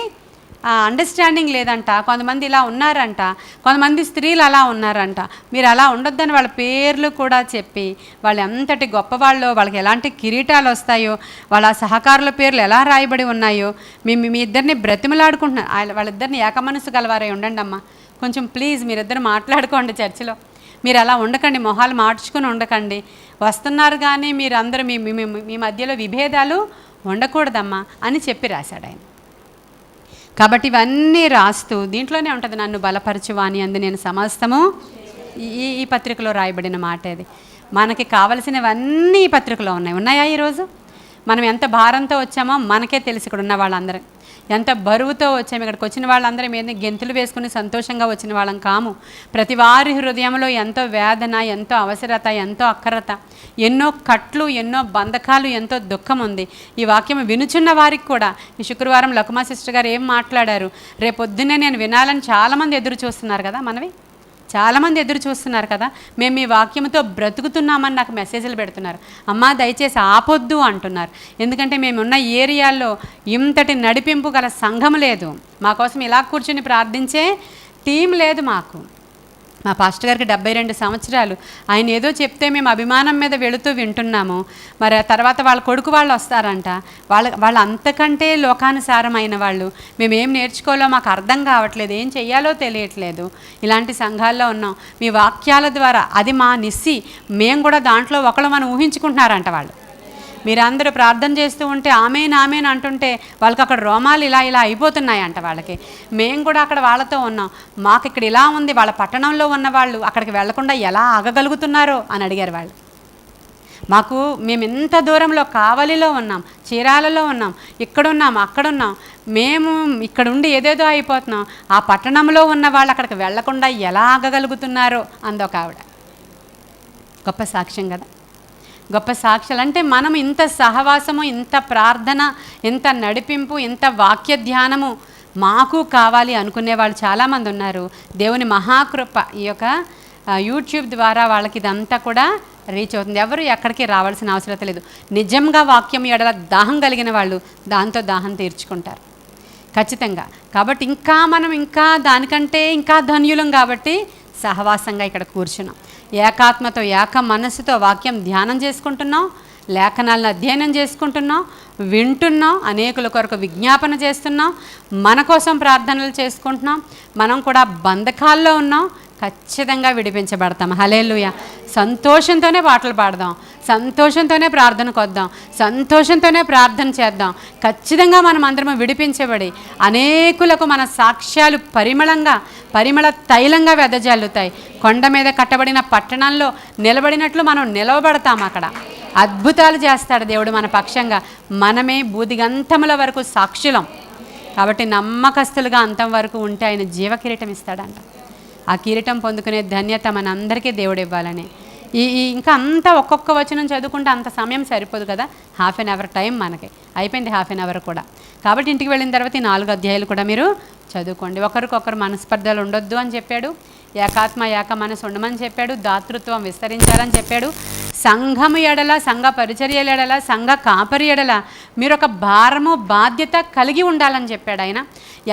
అండర్స్టాండింగ్ లేదంట. కొంతమంది ఇలా ఉన్నారంట, కొంతమంది స్త్రీలు అలా ఉన్నారంట. మీరు అలా ఉండొద్దని వాళ్ళ పేర్లు కూడా చెప్పి వాళ్ళు ఎంతటి గొప్పవాళ్ళో, వాళ్ళకి ఎలాంటి కిరీటాలు వస్తాయో, వాళ్ళ సహకారుల పేర్లు ఎలా రాయబడి ఉన్నాయో మీ ఇద్దరిని బ్రతిమలాడుకుంటున్నారు. వాళ్ళిద్దరిని ఏకమనస్సు గలవారై ఉండండి అమ్మా. కొంచెం ప్లీజ్ మీరిద్దరు మాట్లాడుకోండి చర్చిలో. మీరు అలా ఉండకండి, మొహాలు మార్చుకుని ఉండకండి. వస్తున్నారు కానీ మీరు అందరూ మీ మధ్యలో విభేదాలు ఉండకూడదమ్మా అని చెప్పి రాశాడు ఆయన. కాబట్టి ఇవన్నీ రాస్తూ దీంట్లోనే ఉంటుంది, నన్ను బలపరచువాని అందు నేను సమస్తము. ఈ పత్రికలో రాయబడిన మాట ఇది. మనకి కావలసినవన్నీ ఈ పత్రికలో ఉన్నాయా? ఈరోజు మనం ఎంత భారంతో వచ్చామో మనకే తెలిసి ఇక్కడ ఉన్న వాళ్ళందరం ఎంత బరువుతో వచ్చాము. ఇక్కడికి వచ్చిన వాళ్ళందరం ఏంది గెంతులు వేసుకుని సంతోషంగా వచ్చిన వాళ్ళం కాము. ప్రతి వారి హృదయంలో ఎంతో వేదన, ఎంతో అవసరత, ఎంతో అక్కరత, ఎన్నో కట్లు, ఎన్నో బంధకాలు, ఎంతో దుఃఖం ఉంది. ఈ వాక్యం వినుచున్న వారికి కూడా ఈ శుక్రవారం లకుమా సిస్టర్ గారు ఏం మాట్లాడారు, రేపొద్దున్నే నేను వినాలని చాలామంది ఎదురు చూస్తున్నారు కదా. చాలామంది ఎదురు చూస్తున్నారు కదా. మేము మీ వాక్యంతో బ్రతుకుతున్నామని నాకు మెసేజ్లు పెడుతున్నారు. అమ్మా దయచేసి ఆపొద్దు అంటున్నారు. ఎందుకంటే మేమున్న ఏరియాల్లో ఇంతటి నడిపింపు గల సంఘం లేదు. మా కోసం ఇలా కూర్చుని ప్రార్థించే టీం లేదు మాకు. మా పాస్టర్ గారికి 72 సంవత్సరాలు. ఆయన ఏదో చెప్తే మేము అభిమానం మీద వెళుతూ వింటున్నాము. మరి తర్వాత వాళ్ళ కొడుకు వాళ్ళు వస్తారంట. వాళ్ళు అంతకంటే లోకానుసారమైన వాళ్ళు. మేమేం నేర్చుకోవాలో మాకు అర్థం కావట్లేదు, ఏం చెయ్యాలో తెలియట్లేదు. ఇలాంటి సంఘాల్లో ఉన్నాం. మీ వాక్యాల ద్వారా అది మా నిస్సి, మేము కూడా దాంట్లో ఒకళ్ళు మనం ఊహించుకుంటున్నారంట వాళ్ళు. మీరందరూ ప్రార్థన చేస్తూ ఉంటే ఆమెన్ ఆమెన్ అంటుంటే వాళ్ళకి అక్కడ రోమాలు ఇలా అయిపోతున్నాయంట వాళ్ళకి. మేము కూడా అక్కడ వాళ్ళతో ఉన్నాం. మాకు ఇక్కడ ఇలా ఉంది, వాళ్ళ పట్టణంలో ఉన్న వాళ్ళు అక్కడికి వెళ్లకుండా ఎలా ఆగగలుగుతున్నారో అని అడిగారు వాళ్ళు. మేము ఎంత దూరంలో కావలిలో ఉన్నాం, చీరాలలో ఉన్నాం, ఇక్కడున్నాం, అక్కడున్నాం. మేము ఇక్కడ ఉండి ఏదేదో అయిపోతున్నాం. ఆ పట్టణంలో ఉన్న వాళ్ళు అక్కడికి వెళ్లకుండా ఎలా ఆగగలుగుతున్నారో అందొక ఆవిడ. గొప్ప సాక్ష్యం కదా. గొప్ప సాక్ష్యాలు అంటే మనం ఇంత సహవాసము, ఇంత ప్రార్థన, ఇంత నడిపింపు, ఇంత వాక్య ధ్యానము మాకు కావాలి అనుకునే వాళ్ళు చాలామంది ఉన్నారు. దేవుని మహాకృప ఈ యొక్క యూట్యూబ్ ద్వారా వాళ్ళకి ఇదంతా కూడా రీచ్ అవుతుంది. ఎవరు ఎక్కడికి రావాల్సిన అవసరం లేదు. నిజంగా వాక్యం ఎడల దాహం కలిగిన వాళ్ళు దాంతో దాహం తీర్చుకుంటారు ఖచ్చితంగా. కాబట్టి మనం దానికంటే ఇంకా ధన్యులం కాబట్టి సహవాసంగా ఇక్కడ కూర్చున్నాం. ఏకాత్మతో, ఏక మనస్సుతో వాక్యం ధ్యానం చేసుకుంటున్నాం, లేఖనాలను అధ్యయనం చేసుకుంటున్నాం, వింటున్నాం, అనేకుల కొరకు విజ్ఞాపన చేస్తున్నాం, మన కోసం ప్రార్థనలు చేసుకుంటున్నాం. మనం కూడా బంధకాల్లో ఉన్నాం, ఖచ్చితంగా విడిపించబడతాం. హల్లెలూయా. సంతోషంతోనే పాటలు పాడదాం, సంతోషంతోనే ప్రార్థనకు వద్దాం, సంతోషంతోనే ప్రార్థన చేద్దాం. ఖచ్చితంగా మనం అందరం విడిపించబడి అనేకులకు మన సాక్ష్యాలు పరిమళ తైలంగా వెదజల్లుతాయి. కొండ మీద కట్టబడిన పట్టణంలో నిలబడినట్లు మనం నిలవబడతాం. అక్కడ అద్భుతాలు చేస్తాడు దేవుడు మన పక్షంగా. మనమే బూదిగంతముల వరకు సాక్షులం. కాబట్టి నమ్మకస్తులుగా అంతం వరకు ఉంటే ఆయన జీవ కిరీటం ఇస్తాడంట. ఆ కిరీటం పొందుకునే ధన్యత మనందరికీ దేవుడు ఇవ్వాలని. ఇంకా అంతా ఒక్కొక్క వచనం చదువుకుంటే అంత సమయం సరిపోదు కదా. 1/2 అవర్ టైం మనకి అయిపోయింది, 1/2 అవర్ కూడా. కాబట్టి ఇంటికి వెళ్ళిన తర్వాత ఈ 4 అధ్యాయాలు కూడా మీరు చదువుకోండి. ఒకరికొకరు మనస్పర్ధలు ఉండొద్దు అని చెప్పాడు, ఏకాత్మ ఏక మనసు ఉండమని చెప్పాడు, దాతృత్వం విస్తరించాలని చెప్పాడు, సంఘము ఎడల, సంఘ పరిచర్యల ఎడల, సంఘ కాపరి ఎడల మీరు ఒక భారము బాధ్యత కలిగి ఉండాలని చెప్పాడు ఆయన.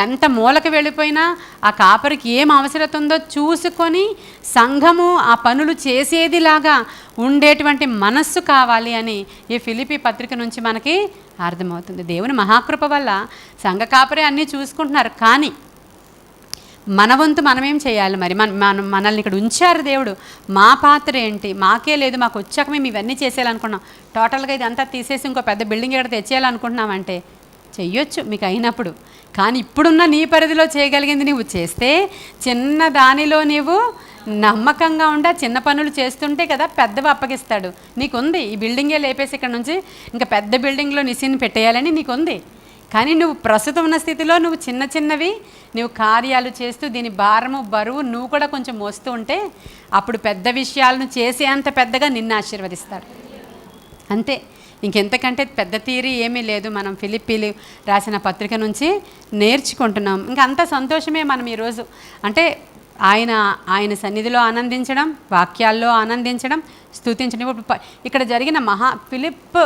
ఎంత మూలకు వెళ్ళిపోయినా ఆ కాపరికి ఏం అవసరత ఉందో చూసుకొని సంఘము ఆ పనులు చేసేదిలాగా ఉండేటువంటి మనస్సు కావాలి అని ఈ ఫిలిప్పీ పత్రిక నుంచి మనకి అర్థమవుతుంది. దేవుని మహాకృప వల్ల సంఘ కాపరి అన్నీ చూసుకుంటున్నారు. కానీ మన వంతు మనమేం చేయాలి మరి? మనల్ని ఇక్కడ ఉంచారు దేవుడు, మా పాత్ర ఏంటి? మాకే లేదు, మాకు వచ్చాక మేము ఇవన్నీ చేసేయాలనుకున్నాం. టోటల్గా ఇదంతా తీసేసి ఇంకో పెద్ద బిల్డింగ్ ఇక్కడ తెచ్చేయాలనుకుంటున్నామంటే చెయ్యొచ్చు మీకు అయినప్పుడు. కానీ ఇప్పుడున్న నీ పరిధిలో చేయగలిగింది నువ్వు చేస్తే, చిన్న దానిలో నీవు నమ్మకంగా ఉండి చిన్న పనులు చేస్తుంటే కదా పెద్దవి అప్పగిస్తాడు. నీకుంది ఈ బిల్డింగే లేపేసి ఇక్కడ నుంచి ఇంకా పెద్ద బిల్డింగ్లో నిసిని పెట్టేయాలని నీకుంది. కానీ నువ్వు ప్రస్తుతం ఉన్న స్థితిలో నువ్వు చిన్న చిన్నవి నువ్వు కార్యాలు చేస్తూ దీని భారము బరువు నువ్వు కూడా కొంచెం మోస్తూ ఉంటే అప్పుడు పెద్ద విషయాలను చేసేంత పెద్దగా నిన్ను ఆశీర్వదిస్తాడు. అంతే, ఇంకెంతకంటే పెద్ద తీరి ఏమీ లేదు. మనం ఫిలిప్పీలు రాసిన పత్రిక నుంచి నేర్చుకుంటున్నాం. ఇంకా అంత సంతోషమే మనం ఈరోజు. అంటే ఆయన సన్నిధిలో ఆనందించడం, వాక్యాల్లో ఆనందించడం, స్తుతించడం. ఇప్పుడు ఇక్కడ జరిగిన ఫిలిప్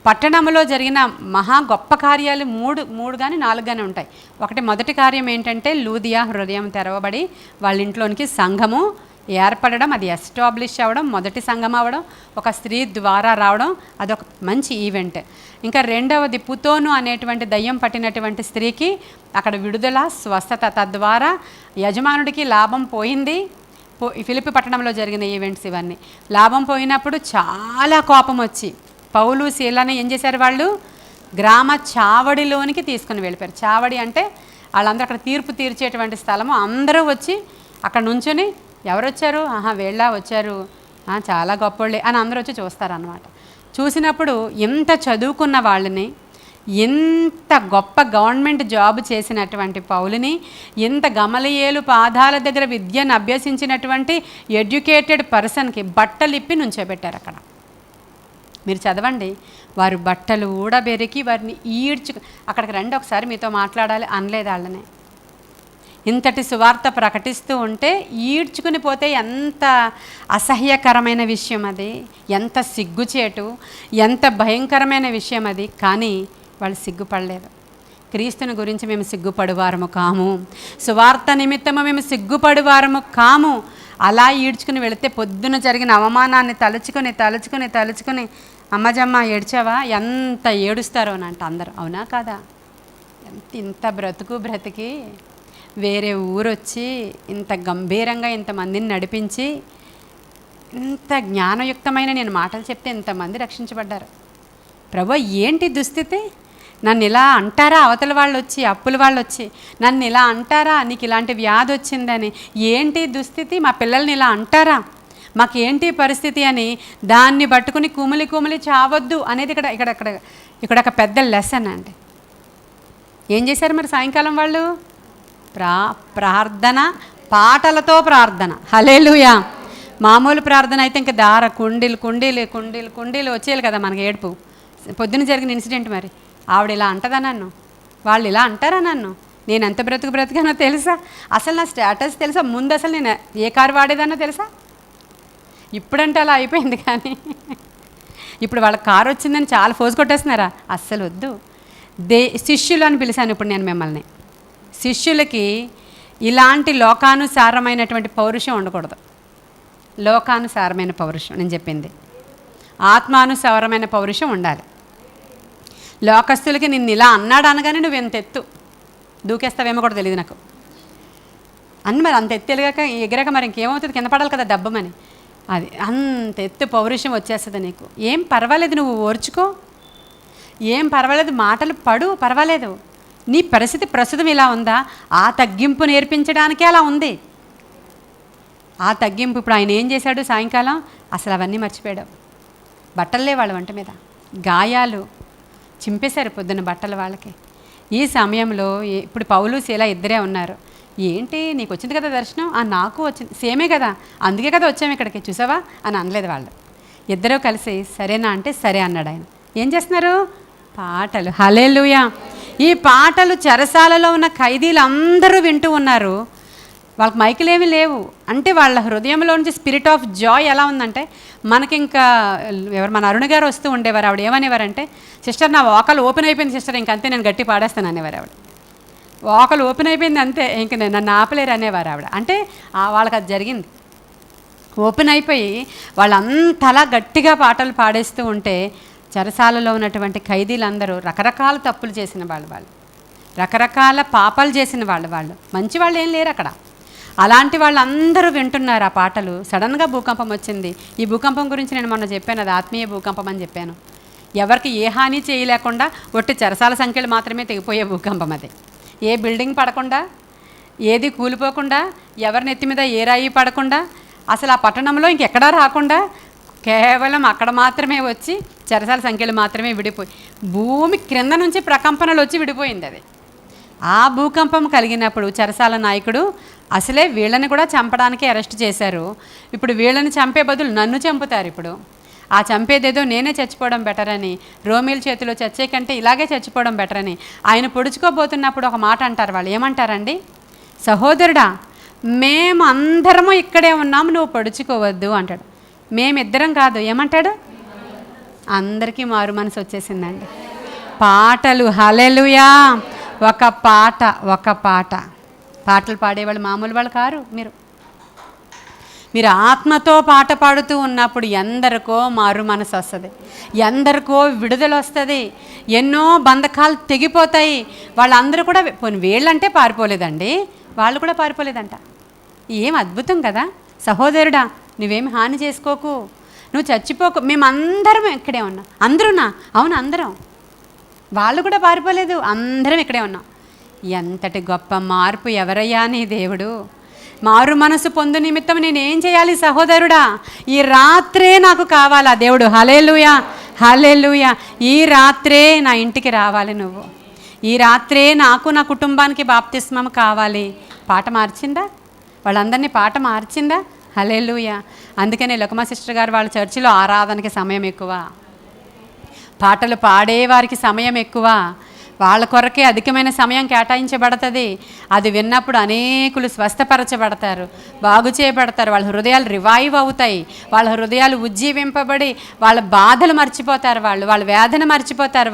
పట్టణంలో జరిగిన మహా గొప్ప కార్యాలు మూడు కానీ 4 కానీ ఉంటాయి. మొదటి కార్యం ఏంటంటే లూదియా హృదయం తెరవబడి వాళ్ళ ఇంట్లోనికి సంఘము ఏర్పడడం, అది ఎస్టాబ్లిష్ అవ్వడం, మొదటి సంఘం అవ్వడం, ఒక స్త్రీ ద్వారా రావడం, అదొక మంచి ఈవెంట్. ఇంకా రెండవది పుతోను అనేటువంటి దయ్యం పట్టినటువంటి స్త్రీకి అక్కడ విడుదల, స్వస్థత, తద్వారా యజమానుడికి లాభం పోయింది. ఫిలిప్పి పట్టణంలో జరిగిన ఈవెంట్స్ ఇవన్నీ. లాభం పోయినప్పుడు చాలా కోపం వచ్చి పౌలు శీలని ఏం చేశారు, వాళ్ళు గ్రామ చావడిలోనికి తీసుకుని వెళ్ళిపోయారు. చావడి అంటే వాళ్ళందరూ అక్కడ తీర్పు తీర్చేటువంటి స్థలము. అందరూ వచ్చి అక్కడ నుంచుని ఎవరు వచ్చారు, వీళ్ళ వచ్చారు, చాలా గొప్పోళ్ళే అని అందరూ వచ్చి చూస్తారన్నమాట. చూసినప్పుడు ఎంత చదువుకున్న వాళ్ళని, ఎంత గొప్ప గవర్నమెంట్ జాబ్ చేసినటువంటి పౌలుని, ఎంత గమలియేలు పాదాల దగ్గర విద్యను అభ్యసించినటువంటి ఎడ్యుకేటెడ్ పర్సన్కి బట్టలిప్పి నుంచోబెట్టారు అక్కడ. మీరు చదవండి, వారు బట్టలు ఊడబెరికి వారిని అక్కడికి రండి ఒకసారి మీతో మాట్లాడాలి అనలేదు వాళ్ళని. ఇంతటి సువార్త ప్రకటిస్తూ ఉంటే ఈడ్చుకుని పోతే ఎంత అసహ్యకరమైన విషయం అది, ఎంత సిగ్గుచేటు, ఎంత భయంకరమైన విషయం అది. కానీ వాళ్ళు సిగ్గుపడలేదు. క్రీస్తుని గురించి మేము సిగ్గుపడువారము కాము, సువార్త నిమిత్తము మేము సిగ్గుపడువారము కాము. అలా ఈడ్చుకుని వెళితే పొద్దున జరిగిన అవమానాన్ని తలుచుకుని అమ్మజమ్మ ఏడ్చావా, ఎంత ఏడుస్తారోనంట అందరూ. అవునా కాదా? ఇంత బ్రతికి వేరే ఊరొచ్చి ఇంత గంభీరంగా ఇంతమందిని నడిపించి ఇంత జ్ఞానయుక్తమైన నేను మాటలు చెప్తే ఇంతమంది రక్షించబడ్డారు. ప్రభు ఏంటి దుస్థితి? నన్ను ఇలా అంటారా అవతల వాళ్ళు వచ్చి, అప్పుల వాళ్ళు వచ్చి నన్ను ఇలా అంటారా, నీకు ఇలాంటి వ్యాధి వచ్చిందని, ఏంటి దుస్థితి? మా పిల్లల్ని ఇలా అంటారా, మాకేంటి పరిస్థితి అని దాన్ని పట్టుకుని కుమిలి చావద్దు అనేది ఇక్కడ ఒక పెద్ద లెసన్ అండి. ఏం చేశారు మరి సాయంకాలం వాళ్ళు? ప్రార్థన, పాటలతో ప్రార్థన. హల్లెలూయా. మామూలు ప్రార్థన అయితే ఇంకా కుండీలు వచ్చేయాలి కదా మనకి ఏడుపు. పొద్దున జరిగిన ఇన్సిడెంట్ మరి ఆవిడ ఇలా అంటదా నన్ను, వాళ్ళు ఇలా అంటారా నన్ను, నేను ఎంత బ్రతికానో తెలుసా, అసలు నా స్టేటస్ తెలుసా, ముందు అసలు నేను ఏ కారు వాడేదానో తెలుసా. ఇప్పుడంటే అలా అయిపోయింది. కానీ ఇప్పుడు వాళ్ళ కారు వచ్చిందని చాలా ఫోజు కొట్టేస్తున్నారా? అస్సలు వద్దు. శిష్యులు అని పిలిచాను ఇప్పుడు నేను మిమ్మల్ని. శిష్యులకి ఇలాంటి లోకానుసారమైనటువంటి పౌరుషం ఉండకూడదు. లోకానుసారమైన పౌరుషం నేను చెప్పింది, ఆత్మానుసారమైన పౌరుషం ఉండాలి. లోకస్తులకి నిన్ను ఇలా అన్నాడు అనగానే నువ్వు ఎంత ఎత్తు దూకేస్తావేమో కూడా తెలియదు నాకు అని. మరి అంత ఎత్తు ఎగరాక మరి ఇంకేమవుతుంది, కింద పడాలి కదా దబ్బమని. అది అంత ఎత్తు పౌరుషం వచ్చేస్తుంది నీకు. ఏం పర్వాలేదు, నువ్వు ఓర్చుకో, ఏం పర్వాలేదు, మాటలు పడు, పర్వాలేదు. నీ పరిస్థితి ప్రస్తుతం ఇలా ఉందా, ఆ తగ్గింపు నేర్పించడానికే అలా ఉంది. ఆ తగ్గింపు ఇప్పుడు ఆయన ఏం చేశాడు సాయంకాలం, అసలు అవన్నీ మర్చిపోయాడు. బట్టలే వాళ్ళ వంట మీద, గాయాలు చింపేశారు పొద్దున్న బట్టలు వాళ్ళకి. ఈ సమయంలో ఇప్పుడు పౌలు శీల ఇద్దరే ఉన్నారు. ఏంటి నీకు వచ్చింది కదా దర్శనం, నాకు వచ్చింది, సేమే కదా, అందుకే కదా వచ్చాము ఇక్కడికి, చూసావా అని అనలేదు వాళ్ళు. ఇద్దరూ కలిసి సరేనా అంటే సరే అన్నాడు ఆయన. ఏం చేస్తున్నారు? పాటలు. హల్లెలూయా. ఈ పాటలు చెరసాలలో ఉన్న ఖైదీలు అందరూ వింటూ ఉన్నారు. వాళ్ళకి మైకులు ఏమీ లేవు. అంటే వాళ్ళ హృదయంలో నుంచి స్పిరిట్ ఆఫ్ జాయ్ ఎలా ఉందంటే, మనకి ఇంకా మన అరుణ గారు వస్తూ ఉండేవారు. ఆవిడ ఏమనేవారంటే, సిస్టర్ నా వాకలు ఓపెన్ అయిపోయింది సిస్టర్, ఇంకంతే నేను గట్టి పాడేస్తాను అనేవారు ఆవిడ. వాకలు ఓపెన్ అయిపోయింది అంతే, ఇంక నన్ను ఆపలేరు అనేవారు ఆవిడ. అంటే వాళ్ళకి అది జరిగింది. ఓపెన్ అయిపోయి వాళ్ళంతలా గట్టిగా పాటలు పాడేస్తూ ఉంటే చెరసాలలో ఉన్నటువంటి ఖైదీలందరూ రకరకాల తప్పులు చేసిన వాళ్ళు రకరకాల పాపాలు చేసిన వాళ్ళు మంచి వాళ్ళు ఏం లేరు అక్కడ. అలాంటి వాళ్ళందరూ వింటున్నారు ఆ పాటలు. సడన్గా భూకంపం వచ్చింది. ఈ భూకంపం గురించి నేను మొన్న చెప్పాను, అది ఆత్మీయ భూకంపం అని చెప్పాను. ఎవరికి ఏ హాని చేయలేకుండా ఒట్టి చెరసాల సంఖ్యలు మాత్రమే తెగిపోయే భూకంపం అది. ఏ బిల్డింగ్ పడకుండా, ఏది కూలిపోకుండా, ఎవరి నెత్తి మీద ఏ రాయి పడకుండా, అసలు ఆ పట్టణంలో ఇంకెక్కడా రాకుండా కేవలం అక్కడ మాత్రమే వచ్చి చెరసాల సంఖ్యలు మాత్రమే విడిపోయి భూమి క్రింద నుంచి ప్రకంపనలు వచ్చి విడిపోయింది అది. ఆ భూకంపం కలిగినప్పుడు చెరసాల నాయకుడు అసలే వీళ్ళని కూడా చంపడానికి అరెస్ట్ చేశారు. ఇప్పుడు వీళ్ళని చంపే బదులు నన్ను చంపుతారు. ఇప్పుడు ఆ చంపేదేదో నేనే చచ్చిపోవడం బెటర్ అని, రోమిల చేతిలో చచ్చే కంటే ఇలాగే చచ్చిపోవడం బెటర్ అని ఆయన పొడుచుకోబోతున్నప్పుడు ఒక మాట అంటారు. వాళ్ళు ఏమంటారండి? సహోదరుడా, మేము అందరము ఇక్కడే ఉన్నాము, నువ్వు పొడుచుకోవద్దు అంటాడు. మేమిద్దరం కాదు, ఏమంటాడు? అందరికీ మారు మనసు వచ్చేసిందండి. పాటలు, హల్లెలూయా! ఒక పాట పాటలు పాడేవాళ్ళు మామూలు వాళ్ళు కారు. మీరు ఆత్మతో పాట పాడుతూ ఉన్నప్పుడు ఎందరికో మారు మనసు వస్తుంది, ఎందరికో విడుదల వస్తుంది, ఎన్నో బంధకాలు తెగిపోతాయి. వాళ్ళందరూ కూడా పోనీ వీళ్ళంటే పారిపోలేదండి, వాళ్ళు కూడా పారిపోలేదంట. ఏం అద్భుతం కదా! సహోదరుడా, నువ్వేమి హాని చేసుకోకు, నువ్వు చచ్చిపోకు, మేమందరం ఇక్కడే ఉన్నాం. అందరూనా? అవును, అందరం. వాళ్ళు కూడా పారిపోలేదు, అందరం ఇక్కడే ఉన్నాం. ఎంతటి గొప్ప మార్పు! ఎవరయ్యా నీ దేవుడు? మారు మనసు పొందు నిమిత్తం నేనేం చేయాలి సహోదరుడా? ఈ రాత్రే నాకు కావాలా దేవుడు? హల్లెలూయా, హల్లెలూయా! ఈ రాత్రే నా ఇంటికి రావాలి నువ్వు. ఈ రాత్రే నాకు, నా కుటుంబానికి బాప్తిస్మం కావాలి. పాట మార్చిందా? వాళ్ళందరినీ పాట మార్చిందా? హల్లెలూయా! అందుకనే లకుమా సిస్టర్ గారు వాళ్ళ చర్చిలో ఆరాధనకి సమయం ఎక్కువ, పాటలు పాడేవారికి సమయం ఎక్కువ, వాళ్ళ కొరకే అధికమైన సమయం కేటాయించబడుతుంది. అది విన్నప్పుడు అనేకులు స్వస్థపరచబడతారు, బాగు చేయబడతారు, వాళ్ళ హృదయాలు రివైవ్ అవుతాయి, వాళ్ళ హృదయాలు ఉజ్జీవింపబడి వాళ్ళ బాధలు మర్చిపోతారు, వాళ్ళ వేదన మర్చిపోతారు,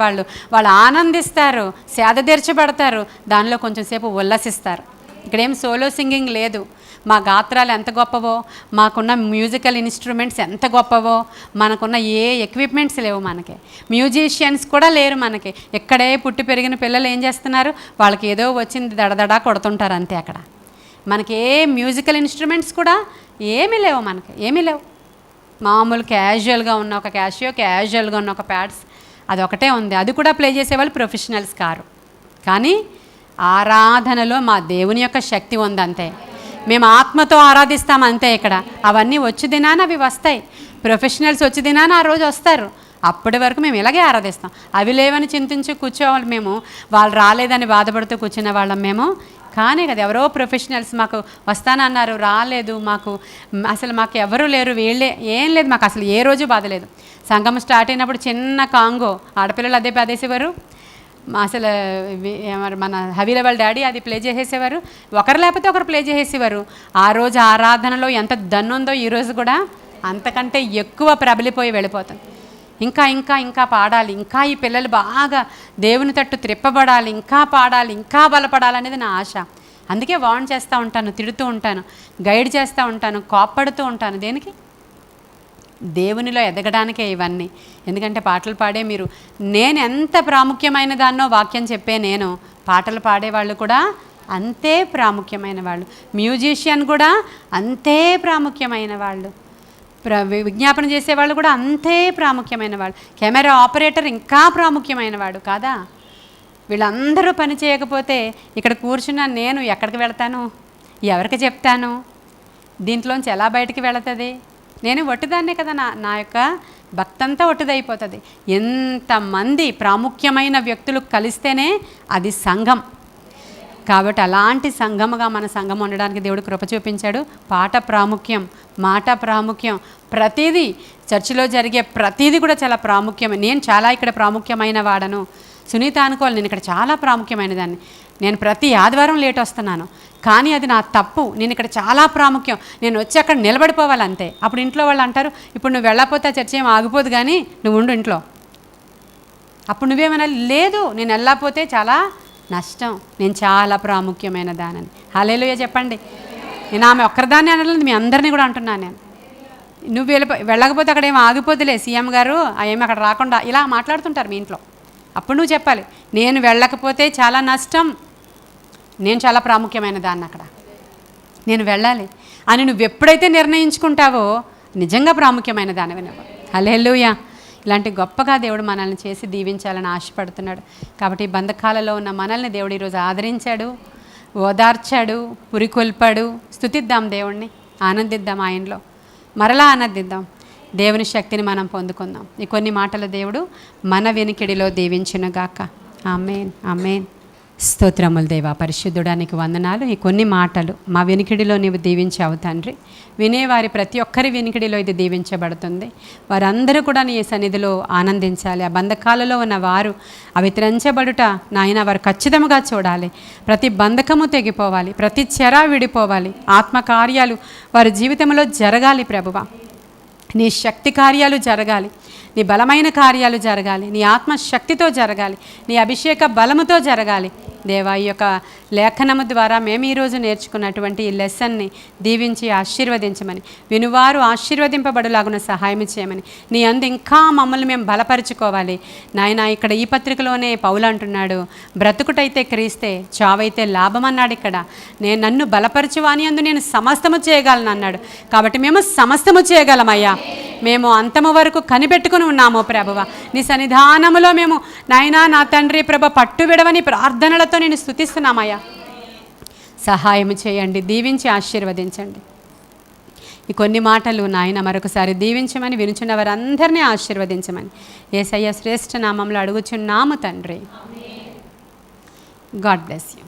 వాళ్ళు ఆనందిస్తారు, సేద తీర్చబడతారు, దానిలో కొంచెం సేపు ఉల్లసిస్తారు. ఇక్కడేం సోలో సింగింగ్ లేదు. మా గాత్రాలు ఎంత గొప్పవో, మాకున్న మ్యూజికల్ ఇన్స్ట్రుమెంట్స్ ఎంత గొప్పవో, మనకున్న ఏ ఎక్విప్మెంట్స్ లేవు మనకి, మ్యూజిషియన్స్ కూడా లేరు మనకి. ఎక్కడే పుట్టి పెరిగిన పిల్లలు ఏం చేస్తున్నారు? వాళ్ళకి ఏదో వచ్చింది దడదడా కొడుతుంటారు అంతే. అక్కడ మనకి ఏ మ్యూజికల్ ఇన్స్ట్రుమెంట్స్ కూడా ఏమీ లేవు, మనకి ఏమీ లేవు. మామూలు క్యాజువల్గా ఉన్న ఒక క్యాషియో, క్యాజువల్గా ఉన్న ఒక ప్యాడ్స్, అదొకటే ఉంది. అది కూడా ప్లే చేసేవాళ్ళు ప్రొఫెషనల్స్ కారు. కానీ ఆరాధనలో మా దేవుని యొక్క శక్తి ఉంది అంతే. మేము ఆత్మతో ఆరాధిస్తాం అంతే. ఇక్కడ అవన్నీ వచ్చే దినాన అవి వస్తాయి, ప్రొఫెషనల్స్ వచ్చే దినాన ఆ రోజు వస్తారు. అప్పటి వరకు మేము ఇలాగే ఆరాధిస్తాం. అవి లేవని చింతించి కూర్చోవాలి మేము, వాళ్ళు రాలేదని బాధపడుతూ కూర్చున్న వాళ్ళం మేము. కానీ కదా ఎవరో ప్రొఫెషనల్స్ మాకు వస్తానన్నారు, రాలేదు, మాకు ఎవరూ లేరు, వీళ్ళే ఏం లేదు, మాకు అసలు ఏ రోజు బాధ లేదు. సంఘం స్టార్ట్ అయినప్పుడు చిన్న కాంగో ఆడపిల్లలు అదే పదేసేవారు, అసలు మన హవీల వాళ్ళ డాడీ అది ప్లే చేసేసేవారు, ఒకరు లేకపోతే ఒకరు ప్లే చేసేసేవారు. ఆ రోజు ఆరాధనలో ఎంత దన్నుందో ఈరోజు కూడా అంతకంటే ఎక్కువ ప్రబలిపోయి వెళ్ళిపోతుంది. ఇంకా ఇంకా ఇంకా పాడాలి, ఇంకా ఈ పిల్లలు బాగా దేవుని తట్టు త్రిప్పబడాలి, ఇంకా పాడాలి, ఇంకా బలపడాలనేది నా ఆశ. అందుకే వార్న్ చేస్తూ ఉంటాను, తిడుతూ ఉంటాను, గైడ్ చేస్తూ ఉంటాను, కోప్పడుతూ ఉంటాను. దేనికి? దేవునిలో ఎదగడానికే ఇవన్నీ. ఎందుకంటే పాటలు పాడే మీరు, నేను ఎంత ప్రాముఖ్యమైన దాన్నో వాక్యం చెప్పే నేను, పాటలు పాడేవాళ్ళు కూడా అంతే ప్రాముఖ్యమైన వాళ్ళు, మ్యూజిషియన్ కూడా అంతే ప్రాముఖ్యమైన వాళ్ళు, విజ్ఞాపన చేసేవాళ్ళు కూడా అంతే ప్రాముఖ్యమైన వాళ్ళు, కెమెరా ఆపరేటర్ ఇంకా ప్రాముఖ్యమైన వాడు కాదా? వీళ్ళందరూ పని చేయకపోతే ఇక్కడ కూర్చున్న నేను ఎక్కడికి వెళ్తాను? ఎవరికి చెప్తాను? దీంట్లోంచి ఎలా బయటికి వెళుతుంది? నేను ఒట్టిదాన్నే కదా, నా యొక్క భక్తంతా ఒట్టిదైపోతుంది. ఎంతమంది ప్రాముఖ్యమైన వ్యక్తులు కలిస్తేనే అది సంఘం. కాబట్టి అలాంటి సంఘముగా మన సంఘం ఉండడానికి దేవుడు కృప చూపించాడు. పాట ప్రాముఖ్యం, మాట ప్రాముఖ్యం, ప్రతిదీ చర్చిలో జరిగే ప్రతిదీ కూడా చాలా ప్రాముఖ్యం. నేను చాలా ఇక్కడ ప్రాముఖ్యమైన వాడను, సునీత అనుకోవాలి, నేను ఇక్కడ చాలా ప్రాముఖ్యమైన దాన్ని, నేను ప్రతి ఆదివారం లేట్ వస్తున్నాను, కానీ అది నా తప్పు, నేను ఇక్కడ చాలా ప్రాముఖ్యం, నేను వచ్చి అక్కడ నిలబడిపోవాలంతే. అప్పుడు ఇంట్లో వాళ్ళు అంటారు, ఇప్పుడు నువ్వు వెళ్ళకపోతే ఆ చర్చ ఏం ఆగిపోదు, కానీ నువ్వు ఉండు ఇంట్లో. అప్పుడు నువ్వేమన్నా, లేదు నేను వెళ్ళకపోతే చాలా నష్టం, నేను చాలా ప్రాముఖ్యమైన దానని. హల్లెలూయా చెప్పండి. నేను ఆమె ఒక్కరిదాన్ని అనలేదు, మీ అందరినీ కూడా అంటున్నాను నేను. నువ్వు వెళ్ళకపోతే అక్కడ ఏమి ఆగిపోతులే, సీఎం గారు ఏమి అక్కడ రాకుండా, ఇలా మాట్లాడుతుంటారు మీ ఇంట్లో. అప్పుడు నువ్వు చెప్పాలి, నేను వెళ్ళకపోతే చాలా నష్టం, నేను చాలా ప్రాముఖ్యమైన దాన్ని అక్కడ. నేను వెళ్ళాలి అని నువ్వు ఎప్పుడైతే నిర్ణయించుకుంటావో నిజంగా ప్రాముఖ్యమైన దానివి నువ్వు. హల్లెలూయా. ఇలాంటి గొప్పగా దేవుడు మనల్ని చేసి దీవించాలని ఆశపడుతున్నాడు. కాబట్టి ఈ బంధకాలలో ఉన్న మనల్ని దేవుడు ఈరోజు ఆదరించాడు, ఓదార్చాడు, పురికొల్పాడు. స్తుతిద్దాం దేవుణ్ణి, ఆనందిద్దాం ఆయనలో, మరలా ఆనందిద్దాం. దేవుని శక్తిని మనం పొందుకుందాం. ఈ కొన్ని మాటలు దేవుడు మన వెనుకిడిలో దీవించునుగాక. ఆమేన్, ఆమేన్. స్తోత్రములు దేవా, పరిశుద్ధుడానికి వందనాలు. ఈ కొన్ని మాటలు మా వెనుకిడిలో నీవు దీవించావు తండ్రి. వినేవారి ప్రతి ఒక్కరి వెనుకిడిలో ఇది దీవించబడుతుంది. వారందరూ కూడా నీ సన్నిధిలో ఆనందించాలి. ఆ బంధకాలలో ఉన్న వారు అవి త్రెంచబడుట నాయన వారు ఖచ్చితంగా చూడాలి. ప్రతి బంధకము తెగిపోవాలి, ప్రతి చెర విడిపోవాలి. ఆత్మకార్యాలు వారి జీవితంలో జరగాలి ప్రభువా. నీ శక్తి కార్యాలు జరగాలి, నీ బలమైన కార్యాలు జరగాలి, నీ ఆత్మశక్తితో జరగాలి, నీ అభిషేక బలముతో జరగాలి. దేవా, ఈ యొక్క లేఖనము ద్వారా మేము ఈరోజు నేర్చుకున్నటువంటి ఈ లెసన్ని దీవించి ఆశీర్వదించమని, వినువారు ఆశీర్వదింపబడులాగున సహాయం చేయమని, నీ అందు ఇంకా మమ్మల్ని మేము బలపరుచుకోవాలి నాయన. ఇక్కడ ఈ పత్రికలోనే పౌలు అంటున్నాడు, బ్రతుకుటైతే క్రీస్తే, చావైతే లాభం అన్నాడు. ఇక్కడ నన్ను బలపరచువాని అందు నేను సమస్తము చేయగలను అన్నాడు. కాబట్టి మేము సమస్తము చేయగలమయ్యా. మేము అంతము వరకు కనిపెట్టుకుని ఉన్నాము ప్రభువ. నీ సన్నిధానములో మేము నాయనా నా తండ్రి ప్రభ పట్టు విడవని ప్రార్థనలతో నేను స్తుతిస్తున్నామయ్యా. సహాయం చేయండి, దీవించి ఆశీర్వదించండి. ఈ కొన్ని మాటలు నాయన మరొకసారి దీవించమని, వినుచున్న వారందరినీ ఆశీర్వదించమని యేసయ్య శ్రేష్ఠ నామంలో అడుగుచున్నాము తండ్రి. God bless you.